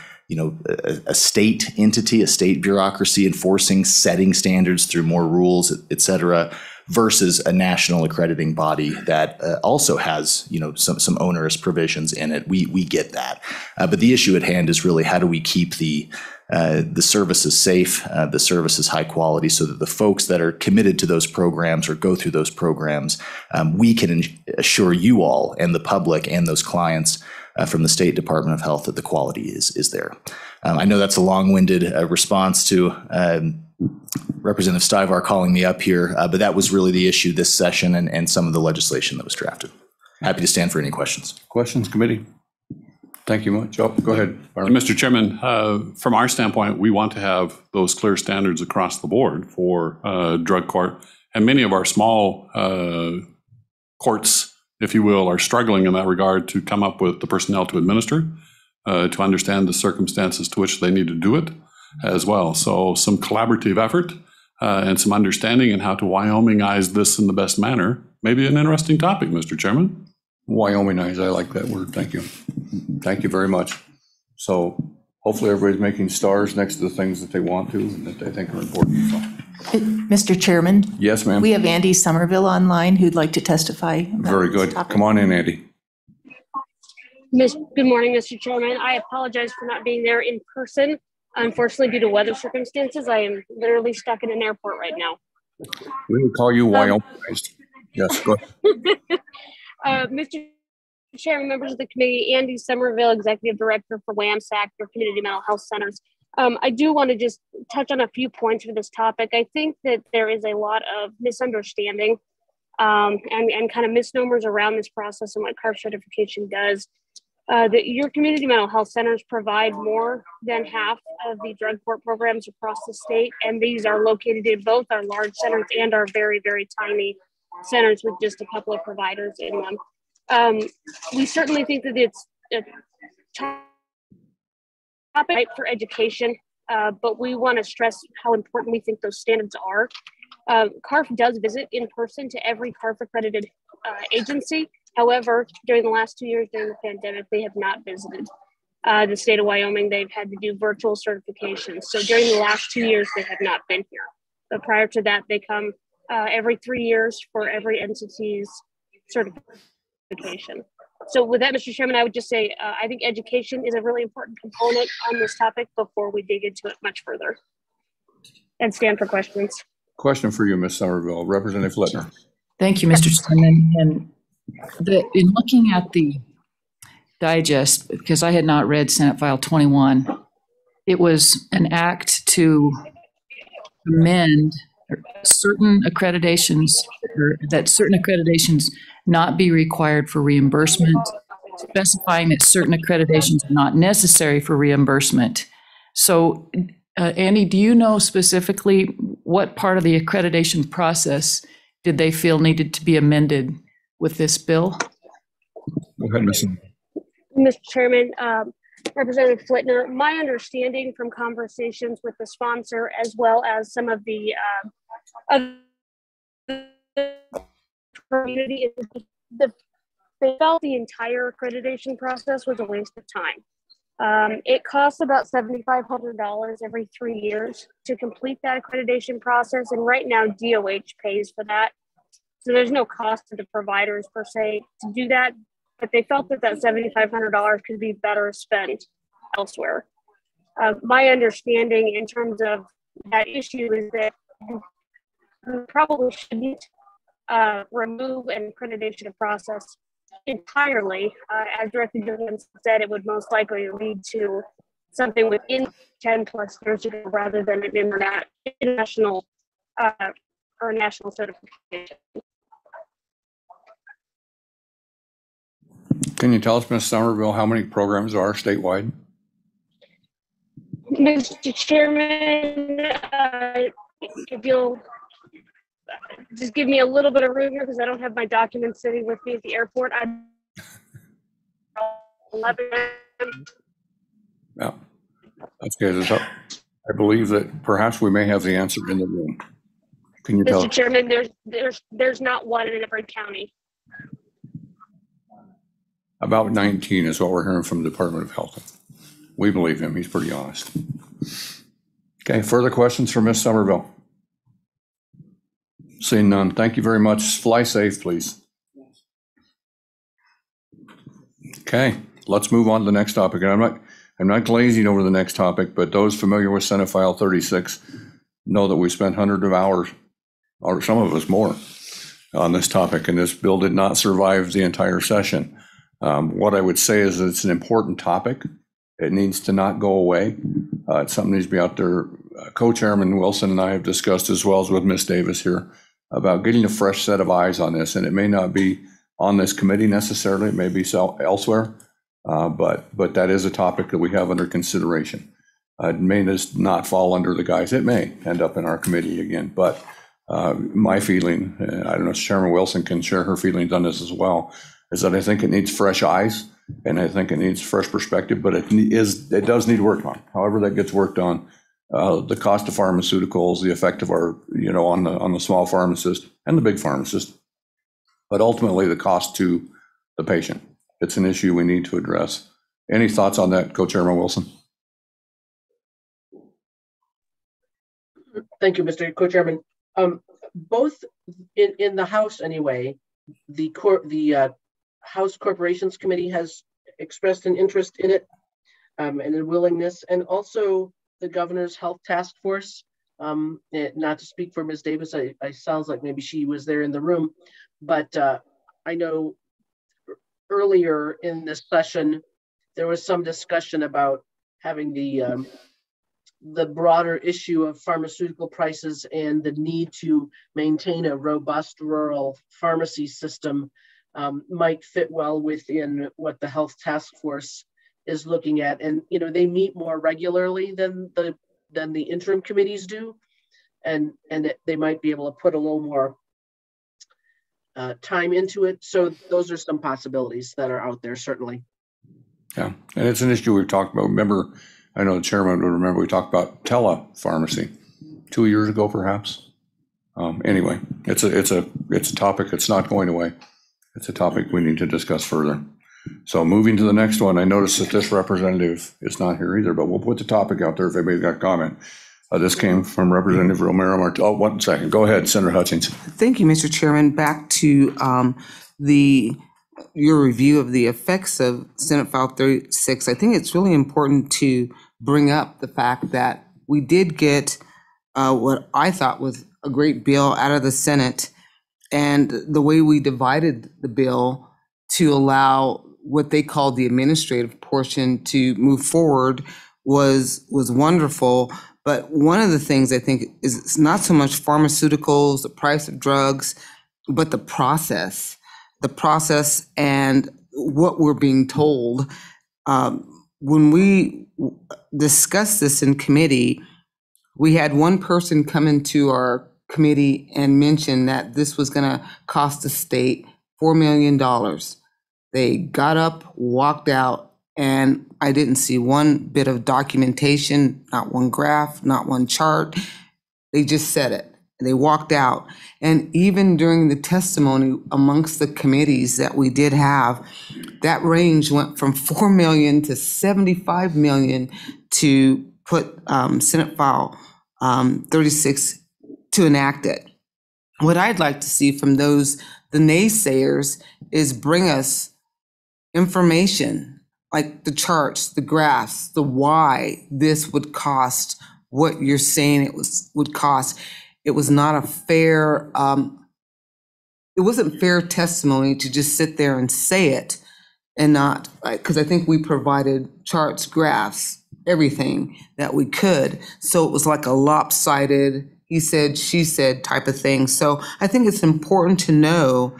a state entity, a state bureaucracy enforcing, setting standards through more rules, et cetera, versus a national accrediting body that also has, some onerous provisions in it. We get that, but the issue at hand is really how do we keep the services safe, the services high quality, so that the folks that are committed to those programs or go through those programs, we can assure you all and the public and those clients from the State Department of Health that the quality is there. I know that's a long-winded response to Representative Stivar calling me up here, but that was really the issue this session and some of the legislation that was drafted. Happy to stand for any questions. Questions, committee? Thank you much. Oh, go ahead, Barney. Mr. Chairman, from our standpoint, we want to have those clear standards across the board for drug court. And many of our small courts, if you will, are struggling in that regard to come up with the personnel to administer, to understand the circumstances to which they need to do it as well. So some collaborative effort and some understanding in how to Wyomingize this in the best manner may be an interesting topic, Mr. Chairman. Wyomingize, I like that word. Thank you. Thank you very much. So hopefully everybody's making stars next to the things that they want to and that they think are important. So. Mr. Chairman? Yes, ma'am. We have Andy Somerville online who'd like to testify. Very good. Come on in, Andy. Good morning, Mr. Chairman. I apologize for not being there in person. Unfortunately, due to weather circumstances, I am literally stuck in an airport right now. We would call you Wyomingized. Yes, go ahead. Mr. Chairman, members of the committee, Andy Somerville, Executive Director for Wamsack, for Community Mental Health Centers. I do want to just touch on a few points for this topic. I think that there is a lot of misunderstanding and kind of misnomers around this process and what CARF certification does. That your community mental health centers provide more than half of the drug court programs across the state, and these are located in both our large centers and our very, very tiny centers with just a couple of providers in them. We certainly think that it's a topic for education, but we want to stress how important we think those standards are. CARF does visit in person to every CARF accredited agency. However, during the last 2 years during the pandemic, they have not visited the state of Wyoming. They've had to do virtual certifications. So during the last 2 years, they have not been here. But prior to that, they come every 3 years for every entity's certification. So with that, Mr. Chairman, I would just say, I think education is a really important component on this topic before we dig into it much further. And stand for questions. Question for you, Ms. Somerville. Representative Flittner. Thank you, Mr. Chairman. And in looking at the digest, because I had not read Senate File 21, it was an act to amend certain accreditations, or that certain accreditations not be required for reimbursement, specifying that certain accreditations are not necessary for reimbursement. So, Andy, do you know specifically what part of the accreditation process did they feel needed to be amended with this bill? Go ahead, Ms. Mr. Chairman, Representative Flitner, my understanding from conversations with the sponsor as well as some of the community is they felt the entire accreditation process was a waste of time. It costs about $7,500 every 3 years to complete that accreditation process, and right now DOH pays for that. So there's no cost to the providers per se to do that, but they felt that that $7,500 could be better spent elsewhere. My understanding in terms of that issue is that we probably shouldn't remove an accreditation process entirely. As Director Jones said, it would most likely lead to something within 10 plus years ago rather than an international or national certification. Can you tell us, Ms. Somerville, how many programs are statewide? Mr. Chairman, if you'll just give me a little bit of room here because I don't have my documents sitting with me at the airport. I'm 11. Yeah, that's good. I believe that perhaps we may have the answer in the room. Can you tell Mr. us? Chairman, there's not one in every county. About 19 is what we're hearing from the Department of Health. We believe him. He's pretty honest. Okay, further questions for Ms. Somerville? Seeing none. Thank you very much. Fly safe, please. Okay, let's move on to the next topic. And I'm not glazing over the next topic, but those familiar with Senate File 36 know that we spent hundreds of hours, or some of us more, on this topic, and this bill did not survive the entire session. What I would say is that it's an important topic. It needs to not go away. It's something that needs to be out there. Co-Chairman Wilson and I have discussed, as well as with Ms. Davis here, about getting a fresh set of eyes on this. And it may not be on this committee necessarily, it may be elsewhere, but that is a topic that we have under consideration. It may just not fall under the guise. It may end up in our committee again, but my feeling, I don't know if Chairman Wilson can share her feelings on this as well, is that I think it needs fresh eyes and I think it needs fresh perspective, but it does need work on. However that gets worked on, the cost of pharmaceuticals, the effect of our, on the small pharmacist and the big pharmacist, but ultimately the cost to the patient. It's an issue we need to address. Any thoughts on that, Co-Chairman Wilson? Thank you, Mr. Co-Chairman. Both in the House anyway, the House Corporations Committee has expressed an interest in it and a willingness, and also the Governor's Health Task Force. Not to speak for Ms. Davis, I sounds like maybe she was there in the room, but I know earlier in this session, there was some discussion about having the broader issue of pharmaceutical prices and the need to maintain a robust rural pharmacy system might fit well within what the Health Task Force is looking at. And they meet more regularly than the interim committees do, and they might be able to put a little more time into it. So those are some possibilities that are out there, certainly. Yeah, and it's an issue we've talked about. Remember, I know the chairman would remember we talked about telepharmacy 2 years ago, perhaps. Anyway, it's a topic that's not going away. It's a topic we need to discuss further. So moving to the next one, I noticed that this representative is not here either, but we'll put the topic out there if anybody's got a comment. This came from Representative Romero Martinez. Oh, 1 second. Go ahead, Senator Hutchins. Thank you, Mr. Chairman. Back to your review of the effects of Senate File 36. I think it's really important to bring up the fact that we did get what I thought was a great bill out of the Senate And the way we divided the bill to allow what they called the administrative portion to move forward was wonderful. But one of the things I think is it's not so much pharmaceuticals, the price of drugs, but the process and what we're being told. When we discussed this in committee, we had one person come into our committee and mention that this was going to cost the state $4 million. They got up, walked out, and I didn't see one bit of documentation, not one graph, not one chart. They just said it. They walked out. And even during the testimony amongst the committees that we did have, that range went from 4 million to 75 million to put Senate File 36 to enact it. What I'd like to see from those, the naysayers, is bring us information like the charts, the graphs, the why this would cost what you're saying would cost. It was not a fair, it wasn't fair testimony to just sit there and say it and not, because I think we provided charts, graphs, everything that we could. So it was like a lopsided, he said, she said type of thing. So I think it's important to know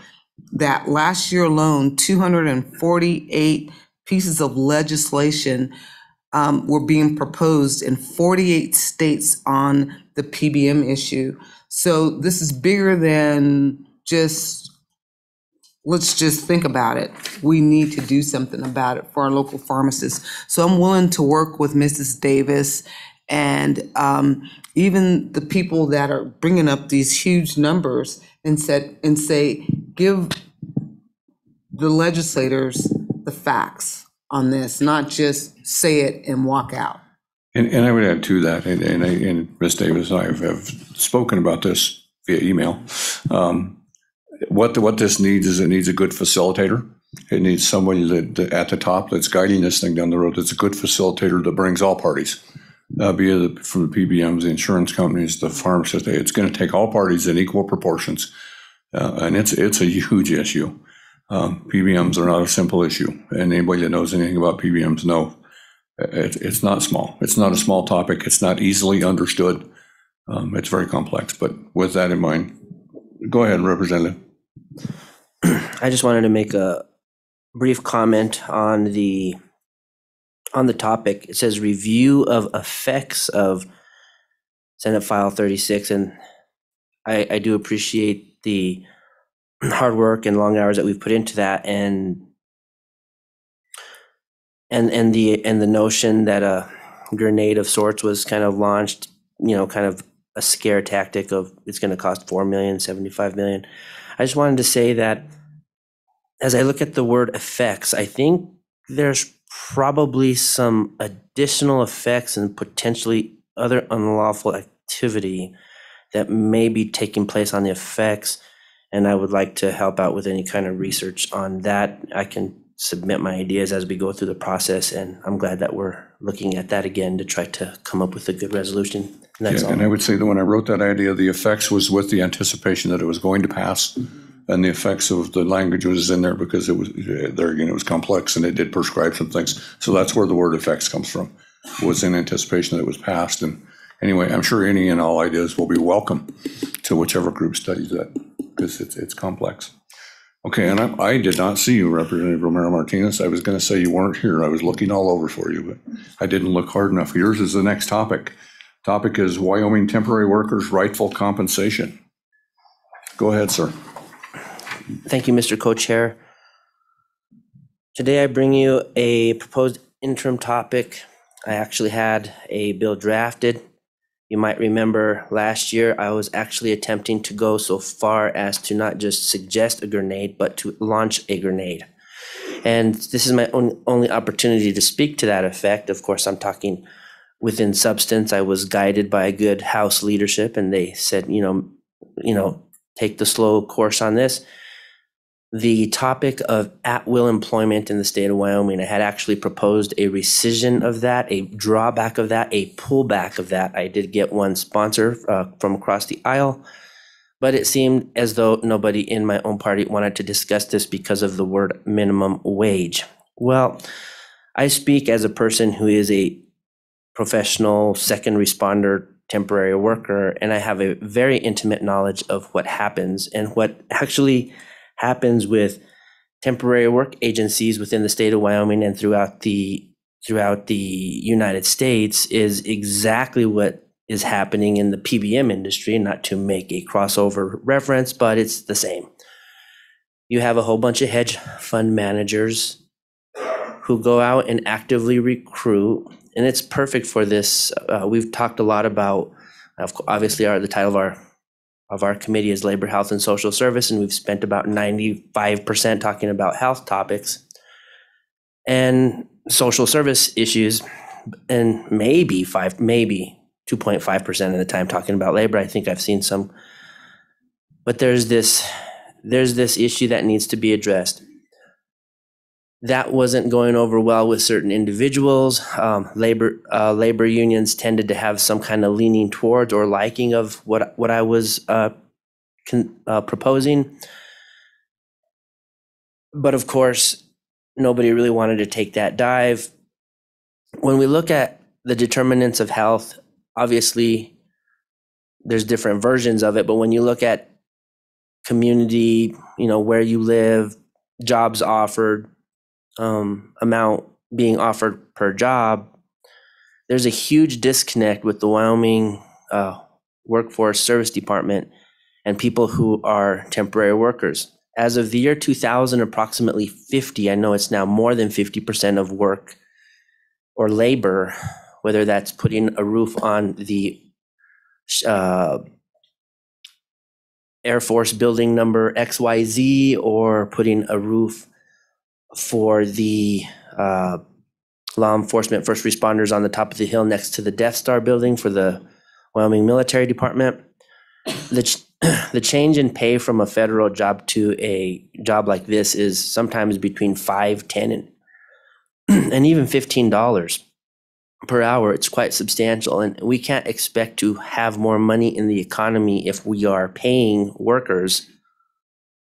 that last year alone, 248 pieces of legislation were being proposed in 48 states on the PBM issue. So this is bigger than just, let's just think about it. We need to do something about it for our local pharmacists. So I'm willing to work with Mrs. Davis and even the people that are bringing up these huge numbers and say, give the legislators the facts on this, not just say it and walk out. And I would add to that, and Ms. Davis and I have spoken about this via email. What this needs is it needs a good facilitator. It needs somebody that at the top that's guiding this thing down the road, that's a good facilitator that brings all parties, be it from the PBMs, the insurance companies, the pharmacists. It's going to take all parties in equal proportions. And it's a huge issue. PBMs are not a simple issue. And anybody that knows anything about PBMs know it's not small. It's not a small topic. It's not easily understood. It's very complex. But with that in mind, go ahead, Representative. I just wanted to make a brief comment on the topic. It says review of effects of Senate File 36, and I do appreciate the hard work and long hours that we've put into that, and the notion that a grenade of sorts was kind of launched, kind of a scare tactic of it's going to cost 4 million, 75 million. I just wanted to say that as I look at the word effects, I think there's probably some additional effects and potentially other unlawful activity that may be taking place on the effects. And I would like to help out with any kind of research on that. I can submit my ideas as we go through the process, and I'm glad that we're looking at that again to try to come up with a good resolution. And that's all. And I would say that when I wrote that idea, the effects was with the anticipation that it was going to pass, and the effects of the language was in there because it was there again. It was complex and it did prescribe some things. So that's where the word effects comes from. It was in anticipation that it was passed. And anyway, I'm sure any and all ideas will be welcome to whichever group studies that because it's complex. Okay, and I did not see you, Representative Romero Martinez. I was going to say you weren't here. I was looking all over for you, but I didn't look hard enough. Yours is the next topic. Topic is Wyoming temporary workers' rightful compensation. Go ahead, sir. Thank you, Mr. Co-Chair. Today I bring you a proposed interim topic. I actually had a bill drafted. You might remember last year I was actually attempting to go so far as to not just suggest a grenade, but to launch a grenade. And this is my only opportunity to speak to that effect. Of course, I'm talking within substance. I was guided by a good House leadership, and they said, take the slow course on this. The topic of at-will employment in the state of Wyoming, I had actually proposed a rescission of that, a drawback of that, a pullback of that. I did get one sponsor from across the aisle. but it seemed as though nobody in my own party wanted to discuss this because of the word minimum wage. Well, I speak as a person who is a professional second responder temporary worker, and I have a very intimate knowledge of what happens and what actually happens with temporary work agencies within the state of Wyoming and throughout the United States is exactly what is happening in the PBM industry, not to make a crossover reference, but it's the same. You have a whole bunch of hedge fund managers who go out and actively recruit, and it's perfect for this. We've talked a lot about, obviously, the title of our committee is Labor, Health, and Social Service, and we've spent about 95% talking about health topics and social service issues, and maybe 2.5% of the time talking about labor. I think I've seen some, but there's this issue that needs to be addressed. That wasn't going over well with certain individuals. Labor unions tended to have some kind of leaning towards or liking of what I was proposing. But of course, nobody really wanted to take that dive. When we look at the determinants of health, obviously there's different versions of it, but when you look at community, where you live, jobs offered, amount being offered per job, there's a huge disconnect with the Wyoming Workforce Service Department and people who are temporary workers. As of the year 2000, approximately 50, I know it's now more than 50% of work or labor, whether that's putting a roof on the Air Force building number XYZ or putting a roof for the law enforcement first responders on the top of the hill next to the Death Star building for the Wyoming Military Department. The change in pay from a federal job to a job like this is sometimes between $5, $10, and even $15 per hour. It's quite substantial, and we can't expect to have more money in the economy if we are paying workers,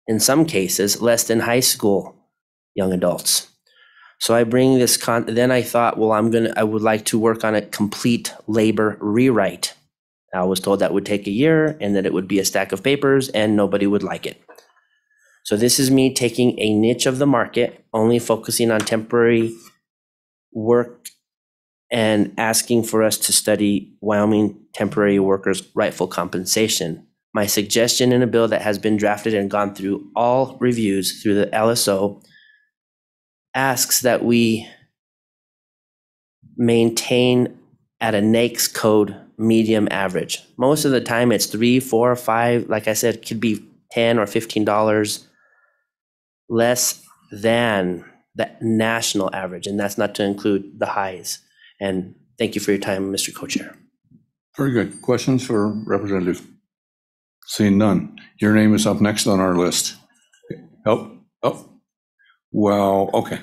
in some cases, less than high school young adults. So I bring this then I thought, well, I would like to work on a complete labor rewrite. I was told that would take a year and that it would be a stack of papers and nobody would like it. So this is me taking a niche of the market, only focusing on temporary work and asking for us to study Wyoming temporary workers' rightful compensation. My suggestion in a bill that has been drafted and gone through all reviews through the Afl-Cio asks that we maintain at a NAICS code medium average. Most of the time it's $3, $4, $5, like I said, could be $10 or $15 less than the national average, and that's not to include the highs. And thank you for your time, Mr. Co-Chair. Very good. Questions for Representative? Seeing none. Your name is up next on our list. Oh. Well, okay.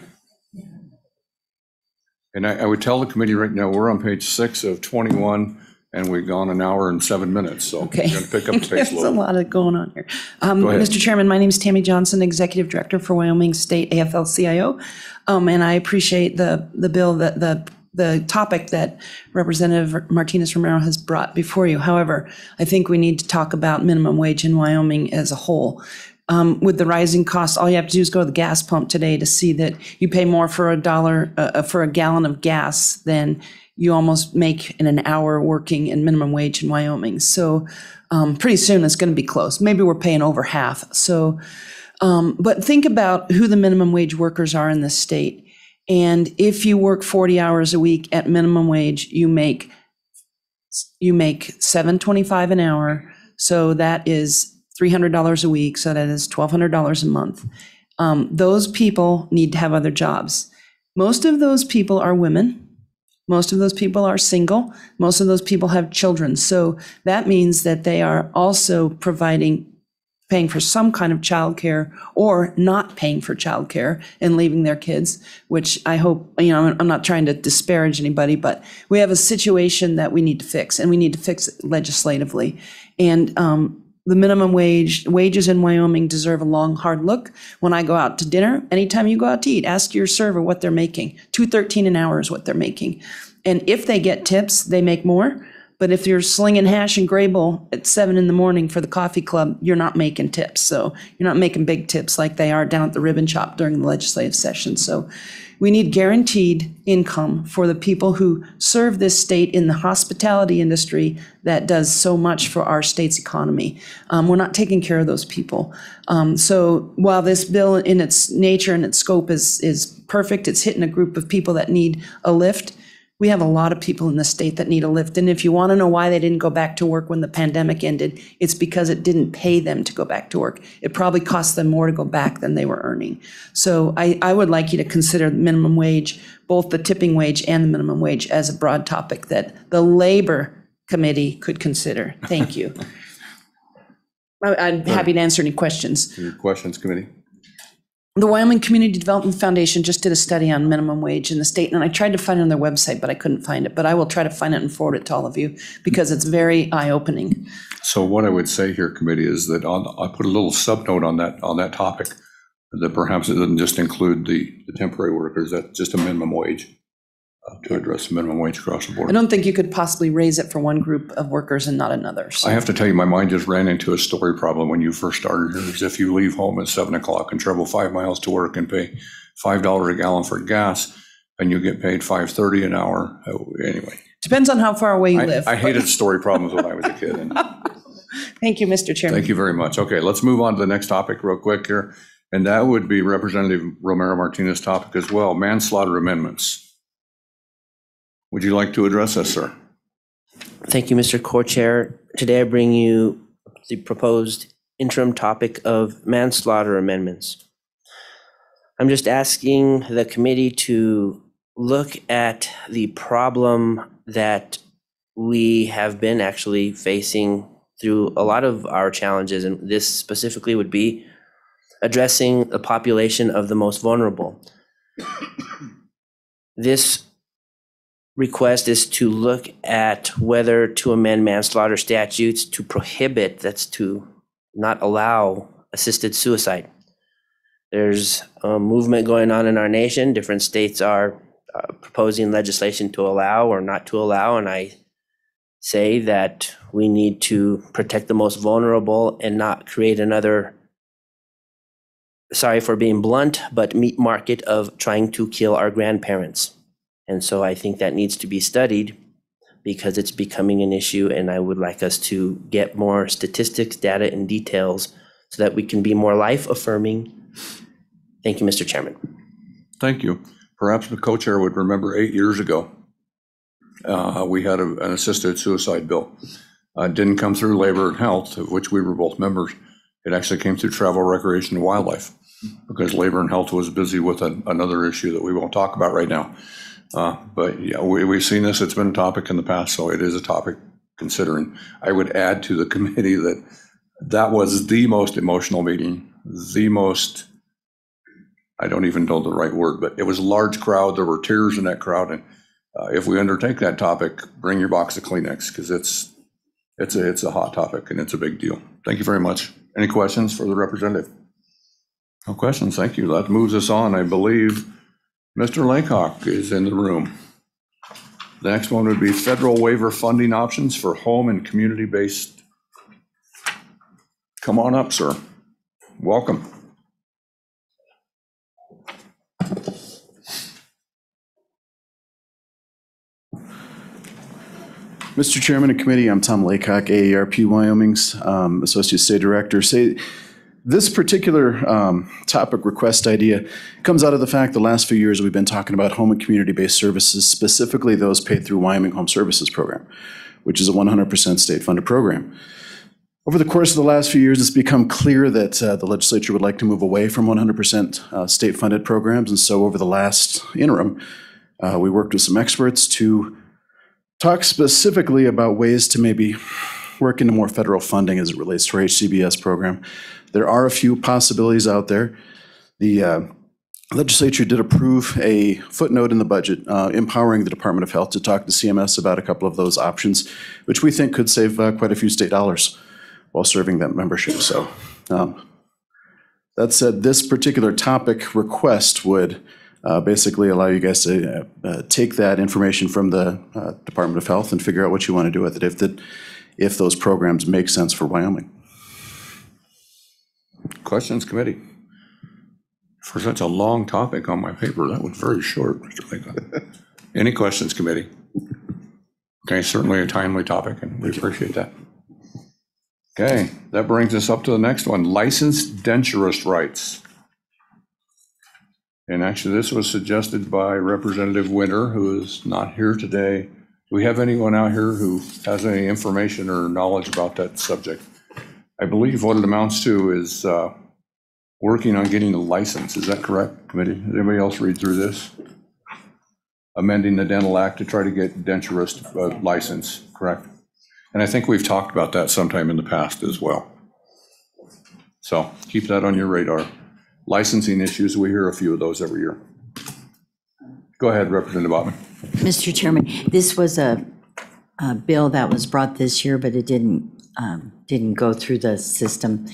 And I would tell the committee right now, we're on page 6 of 21, and we've gone an hour and 7 minutes. So okay. We're going to pick up the pace a There's little. a lot going on here. Mr. Chairman, my name is Tammy Johnson, Executive Director for Wyoming State Afl-Cio. And I appreciate the bill, that the topic that Representative Martinez-Romero has brought before you. However, I think we need to talk about minimum wage in Wyoming as a whole. With the rising costs, all you have to do is go to the gas pump today to see that you pay more for a gallon of gas than you almost make in an hour working in minimum wage in Wyoming. So pretty soon it's going to be close. Maybe we're paying over half. So, but think about who the minimum wage workers are in this state. And if you work 40 hours a week at minimum wage, you make $7.25 an hour. So that is $300 a week. So that is $1,200 a month. Those people need to have other jobs. Most of those people are women. Most of those people are single. Most of those people have children. So that means that they are also paying for some kind of childcare or not paying for childcare and leaving their kids, which I hope, I'm not trying to disparage anybody, but we have a situation that we need to fix, and we need to fix it legislatively. And the minimum wages in Wyoming deserve a long, hard look. When I go out to dinner, anytime you go out to eat, ask your server what they're making. $2.13 an hour is what they're making. And if they get tips, they make more. But if you're slinging hash and Grable at 7 a.m. for the coffee club, you're not making tips. So you're not making big tips like they are down at the ribbon shop during the legislative session. So we need guaranteed income for the people who serve this state in the hospitality industry that does so much for our state's economy. We're not taking care of those people. So while this bill in its nature and its scope is perfect, it's hitting a group of people that need a lift. We have a lot of people in the state that need a lift. And if you want to know why they didn't go back to work when the pandemic ended, it's because it didn't pay them to go back to work. It probably cost them more to go back than they were earning. So I would like you to consider minimum wage, both the tipping wage and the minimum wage, as a broad topic that the Labor Committee could consider. Thank you. I'm happy to answer any questions. Your questions, committee. The Wyoming Community Development Foundation just did a study on minimum wage in the state, and I tried to find it on their website, but I couldn't find it. But I will try to find it and forward it to all of you because it's very eye-opening. So what I would say here, committee, is that I put a little subnote on that topic, that perhaps it doesn't just include the temporary workers, that's just a minimum wage, to address the minimum wage across the board. I don't think you could possibly raise it for one group of workers and not another. So. I have to tell you, my mind just ran into a story problem when you first started here. Is if you leave home at 7 o'clock and travel 5 miles to work and pay $5 a gallon for gas, and you get paid $5.30 an hour. Anyway. Depends on how far away you live. I hated story problems when I was a kid. And thank you, Mr. Chairman. Thank you very much. Okay, let's move on to the next topic real quick here. And that would be Representative Romero Martinez's topic as well, manslaughter amendments. Would you like to address us, sir? Thank you, Mr. Co-Chair. Today I bring you the proposed interim topic of manslaughter amendments. I'm just asking the committee to look at the problem that we have been actually facing through a lot of our challenges, and this specifically would be addressing the population of the most vulnerable. This request is to look at whether to amend manslaughter statutes to prohibit, that's to not allow assisted suicide. There's a movement going on in our nation. Different states are proposing legislation to allow or not to allow, and I say that we need to protect the most vulnerable and not create another, sorry for being blunt, but meat market of trying to kill our grandparents. And so I think that needs to be studied because it's becoming an issue, and I would like us to get more statistics, data, and details so that we can be more life-affirming. Thank you, Mr. Chairman. Thank you. Perhaps the co-chair would remember 8 years ago, we had an assisted suicide bill. Didn't come through Labor and Health, of which we were both members. It actually came through Travel, Recreation, and Wildlife because Labor and Health was busy with another issue that we won't talk about right now. But yeah, we've seen this. It's been a topic in the past, so it is a topic considering. I would add to the committee that was the most emotional meeting, the most, I don't even know the right word, but it was a large crowd. There were tears in that crowd. And if we undertake that topic, bring your box of Kleenex because it's a hot topic and it's a big deal. Thank you very much. Any questions for the representative? No questions. Thank you. That moves us on. I believe Mr. Laycock is in the room. The next one would be federal waiver funding options for home and community-based. Come on up, sir. Welcome. Mr. Chairman and Committee, I'm Tom Laycock, AARP Wyoming's Associate State Director. This particular topic request idea comes out of the fact the last few years we've been talking about home and community-based services, specifically those paid through Wyoming Home Services Program, which is a 100% state-funded program. Over the course of the last few years, it's become clear that the legislature would like to move away from 100% state-funded programs, and so over the last interim, we worked with some experts to talk specifically about ways to maybe work into more federal funding as it relates to our HCBS program. There are a few possibilities out there. The legislature did approve a footnote in the budget empowering the Department of Health to talk to CMS about a couple of those options, which we think could save quite a few state dollars. while serving that membership. So that said, this particular topic request would basically allow you guys to take that information from the Department of Health and figure out what you want to do with it if those programs make sense for Wyoming. Questions, committee? For such a long topic on my paper, that was very short, Mr. Laycock. Any questions, committee? Okay, certainly a timely topic, and we appreciate that. Okay, that brings us up to the next one, licensed denturist rights. And actually, this was suggested by Representative Winter, who is not here today. Do we have anyone out here who has any information or knowledge about that subject? I believe what it amounts to is working on getting a license. Is that correct, committee? Did anybody else read through this? Amending the Dental Act to try to get denturist license, correct? And I think we've talked about that sometime in the past as well. So keep that on your radar. Licensing issues, we hear a few of those every year. Go ahead, Representative Ottman. Mr. Chairman, this was a bill that was brought this year, but it didn't go through the system.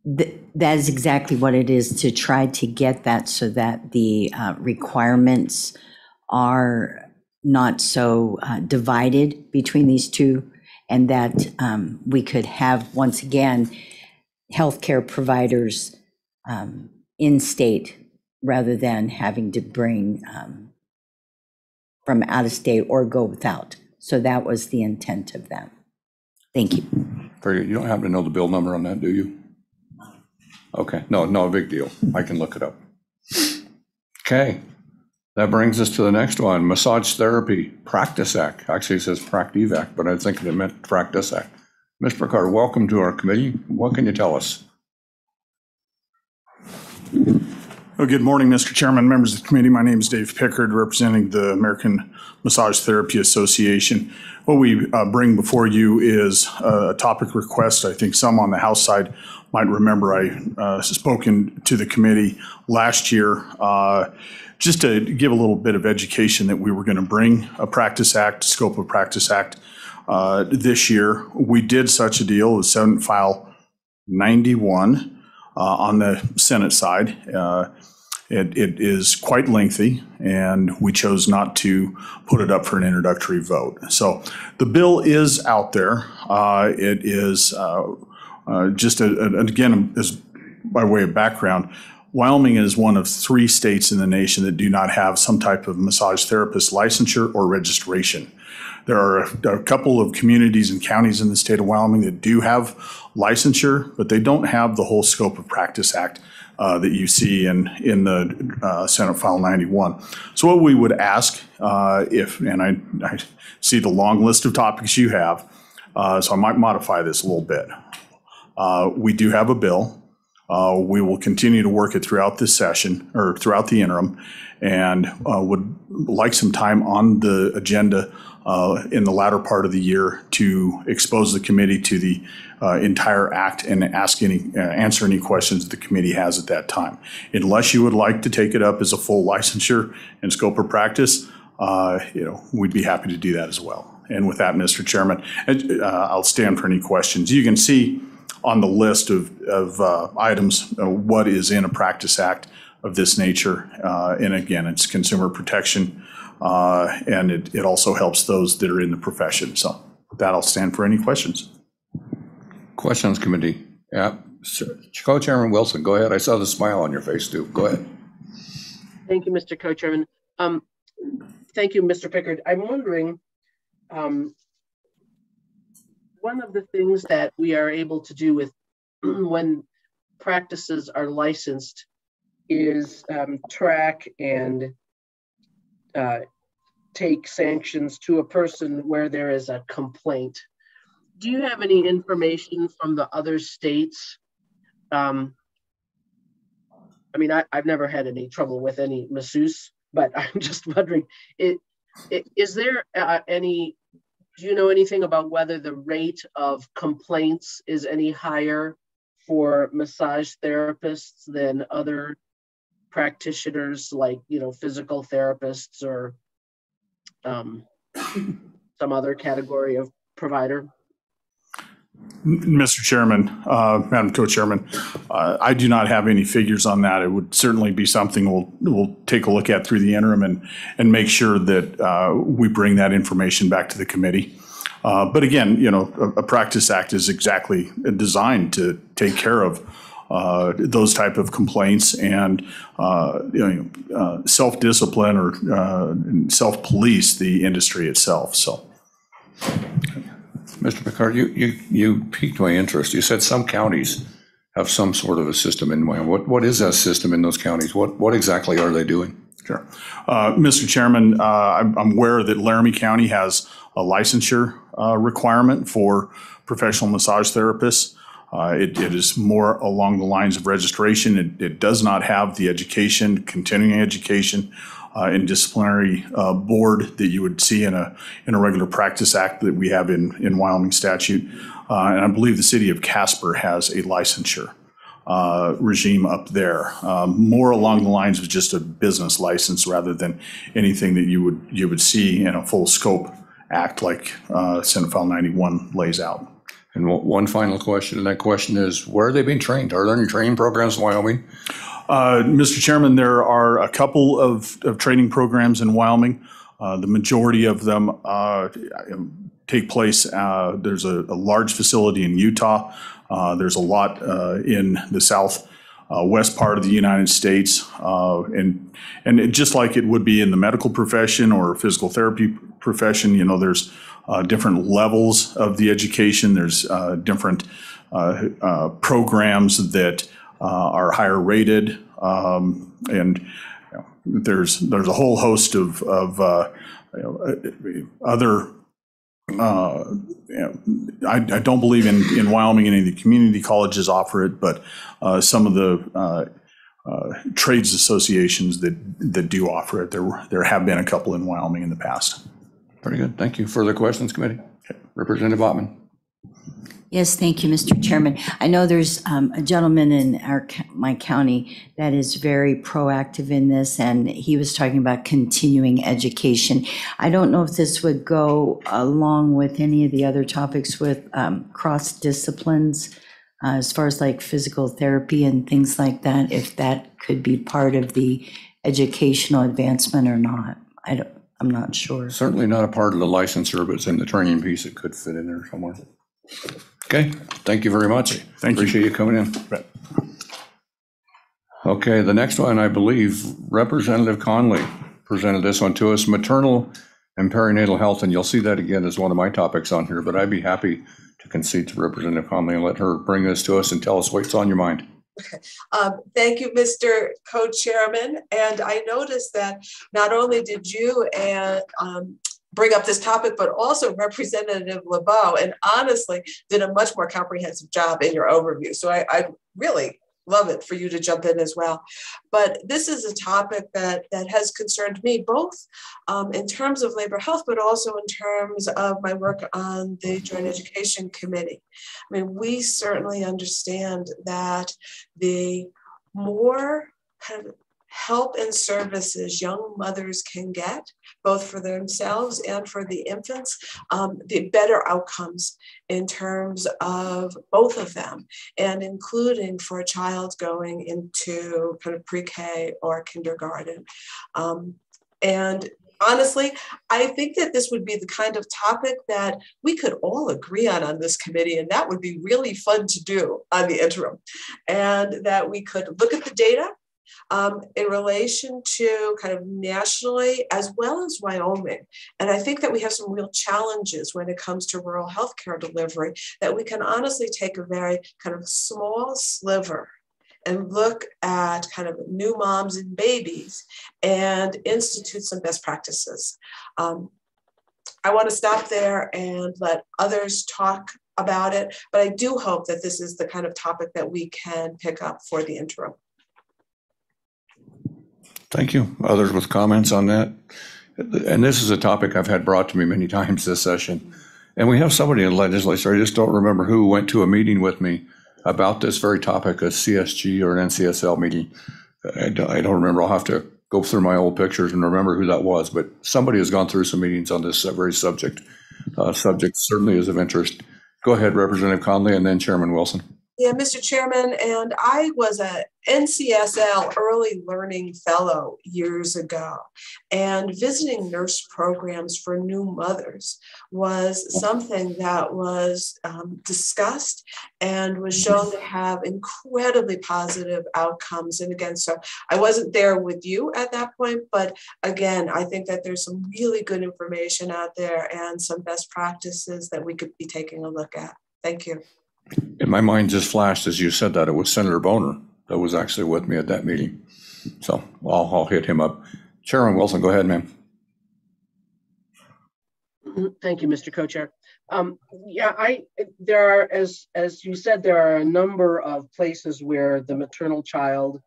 That is exactly what it is, to try to get that so that the requirements are not so divided between these two, and that we could have, once again, healthcare providers in state rather than having to bring from out of state or go without. So that was the intent of that. Thank you. Very good. You don't happen to know the bill number on that, do you? Okay, no big deal. I can look it up. Okay, that brings us to the next one, Massage Therapy Practice Act. Actually, it says Practive Act, but I think it meant Practice Act. Ms. Burkhardt, welcome to our committee. What can you tell us? Well, good morning, Mr. Chairman, members of the committee. My name is Dave Pickard, representing the American Massage Therapy Association. What we bring before you is a topic request. I think some on the House side might remember I spoken to the committee last year just to give a little bit of education that we were going to bring a Practice Act, Scope of Practice Act this year. We did such a deal with Senate File 91 on the Senate side. It is quite lengthy, and we chose not to put it up for an introductory vote. So the bill is out there. It is again, as by way of background, Wyoming is one of 3 states in the nation that do not have some type of massage therapist licensure or registration. There are a couple of communities and counties in the state of Wyoming that do have licensure, but they don't have the whole Scope of Practice Act that you see in the Senate File 91. So what we would ask, and I see the long list of topics you have, so I might modify this a little bit. We do have a bill. We will continue to work it throughout this session, or throughout the interim, and would like some time on the agenda in the latter part of the year to expose the committee to the entire act and answer any questions the committee has at that time. Unless you would like to take it up as a full licensure and scope of practice, we'd be happy to do that as well. And with that, Mr. Chairman, I'll stand for any questions. You can see on the list of items what is in a Practice Act of this nature. And again, it's consumer protection, and it also helps those that are in the profession. So with that, I'll stand for any questions. Questions, committee? Yeah, Co-Chairman Wilson, go ahead. I saw the smile on your face too. Go ahead. Thank you, Mr. Co-Chairman. Thank you, Mr. Pickard. I'm wondering, one of the things that we are able to do with when practices are licensed is track and take sanctions to a person where there is a complaint. Do you have any information from the other states? I mean, I've never had any trouble with any masseuse, but I'm just wondering, is there do you know anything about whether the rate of complaints is any higher for massage therapists than other practitioners, like, physical therapists or some other category of provider? Mr. Chairman, Madam Co-Chairman, I do not have any figures on that. It would certainly be something we'll take a look at through the interim and make sure that we bring that information back to the committee. But again, you know, a practice act is exactly designed to take care of those type of complaints and self-discipline or self-police the industry itself. So. Mr. Picard, you piqued my interest. You said some counties have some sort of a system in Wyoming. What is that system in those counties? What exactly are they doing? Sure. Mr. Chairman, I'm aware that Laramie County has a licensure requirement for professional massage therapists. It is more along the lines of registration. It does not have the education, continuing education, and disciplinary board that you would see in a regular practice act that we have in Wyoming statute. And I believe the city of Casper has a licensure regime up there, more along the lines of just a business license rather than anything that you would see in a full scope act like Senate File 91 lays out. And one final question, and that question is, where are they being trained? Are there any training programs in Wyoming? Mr. Chairman, there are a couple of training programs in Wyoming. The majority of them take place. There's a large facility in Utah. There's a lot in the southwest part of the United States. And just like it would be in the medical profession or physical therapy profession, you know, there's different levels of the education. There's different programs that are higher rated, and there's a whole host of other. I don't believe in Wyoming any of the community colleges offer it, but some of the trades associations that do offer it. There have been a couple in Wyoming in the past. Very good. Thank you. Further questions, committee? Okay. Representative Ottman. Yes, thank you, Mr. Chairman. I know there's a gentleman in my county that is very proactive in this, and he was talking about continuing education. I don't know if this would go along with any of the other topics with cross disciplines, as far as like physical therapy and things like that, if that could be part of the educational advancement or not. I'm not sure. Certainly not a part of the licensure, but it's in the training piece. It could fit in there somewhere. Okay, thank you very much. Appreciate you coming in. Right. Okay, the next one, I believe, Representative Conley presented this one to us, Maternal and Perinatal Health, and you'll see that again as one of my topics on here, but I'd be happy to concede to Representative Conley and let her bring this to us and tell us what's on your mind. Thank you, Mr. Co-Chairman. And I noticed that not only did you bring up this topic, but also Representative LeBeau, and honestly did a much more comprehensive job in your overview. So I really love it for you to jump in as well. But this is a topic that has concerned me both in terms of labor health, but also in terms of my work on the Joint Education Committee. I mean, we certainly understand that the more kind of help and services young mothers can get, both for themselves and for the infants, the better outcomes in terms of both of them, and including for a child going into kind of pre-K or kindergarten. And honestly, I think that this would be the kind of topic that we could all agree on this committee, and that would be really fun to do on the interim, and that we could look at the data in relation to kind of nationally as well as Wyoming. And I think that we have some real challenges when it comes to rural healthcare delivery, that we can honestly take a very kind of small sliver and look at kind of new moms and babies and institute some best practices. I want to stop there and let others talk about it, but I do hope that this is the kind of topic that we can pick up for the interim. Thank you. Others with comments on that? And this is a topic I've had brought to me many times this session. And we have somebody in the legislature, I just don't remember who, went to a meeting with me about this very topic, a CSG or an NCSL meeting. I don't remember. I'll have to go through my old pictures and remember who that was. But somebody has gone through some meetings on this very subject. Subject certainly is of interest. Go ahead, Representative Conley, and then Chairman Wilson. Yeah, Mr. Chairman, and I was a NCSL Early Learning Fellow years ago, and visiting nurse programs for new mothers was something that was discussed and was shown to have incredibly positive outcomes. And again, so I wasn't there with you at that point, but again, I think that there's some really good information out there and some best practices that we could be taking a look at. Thank you. And my mind just flashed as you said that it was Senator Boner that was actually with me at that meeting. So I'll hit him up. Chairman Wilson, go ahead, ma'am. Thank you, Mr. Co-Chair. There are, as you said, there are a number of places where the maternal child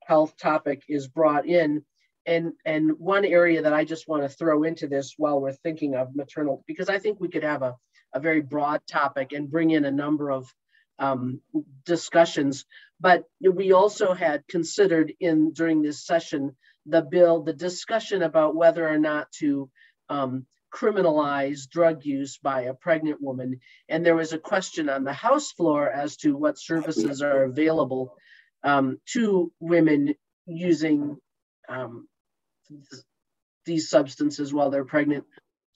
health topic is brought in. And one area that I just want to throw into this while we're thinking of maternal, because I think we could have a very broad topic and bring in a number of discussions. But we also had considered during this session, the discussion about whether or not to criminalize drug use by a pregnant woman. And there was a question on the House floor as to what services are available to women using these substances while they're pregnant.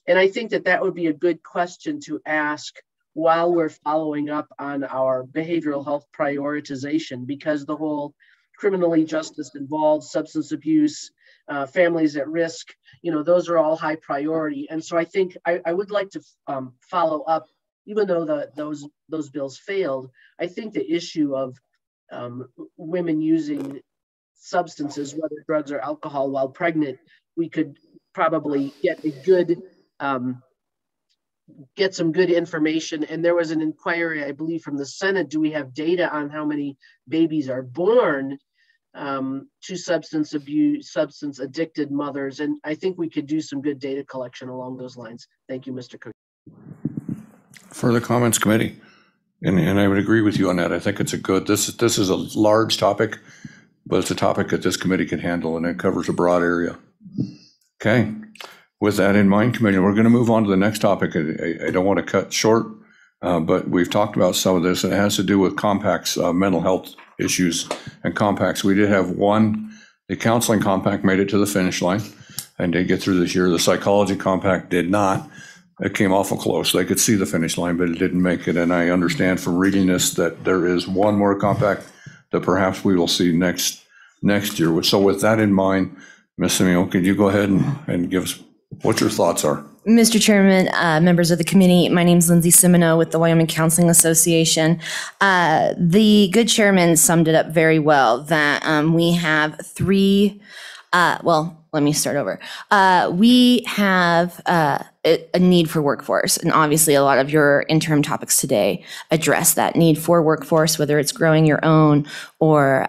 And I think that would be a good question to ask while we're following up on our behavioral health prioritization, because the whole criminally justice involved, substance abuse, families at risk, those are all high priority. And so I think I would like to follow up, even though those bills failed. I think the issue of women using substances, whether drugs or alcohol, while pregnant, we could probably get a good get some good information. And there was an inquiry, I believe, from the Senate. Do we have data on how many babies are born to substance addicted mothers? And I think we could do some good data collection along those lines. Thank you, Mr. Cook. Further comments, committee? And I would agree with you on that. I think it's this is a large topic, but it's a topic that this committee can handle, and it covers a broad area. Okay. With that in mind, committee, we're going to move on to the next topic. I don't want to cut short, but we've talked about some of this, and it has to do with compacts, mental health issues and compacts. We did have one, the counseling compact made it to the finish line and did get through this year. The psychology compact did not. It came awful close. They could see the finish line, but it didn't make it. And I understand from reading this that there is one more compact that perhaps we will see next year. So with that in mind, Ms. Simeon, could you go ahead and give us what your thoughts are? Mr. Chairman, members of the committee, my name is Lindsay Simino with the Wyoming Counseling Association. The good chairman summed it up very well that we have three, let me start over. We have a need for workforce, and obviously a lot of your interim topics today address that need for workforce, whether it's growing your own or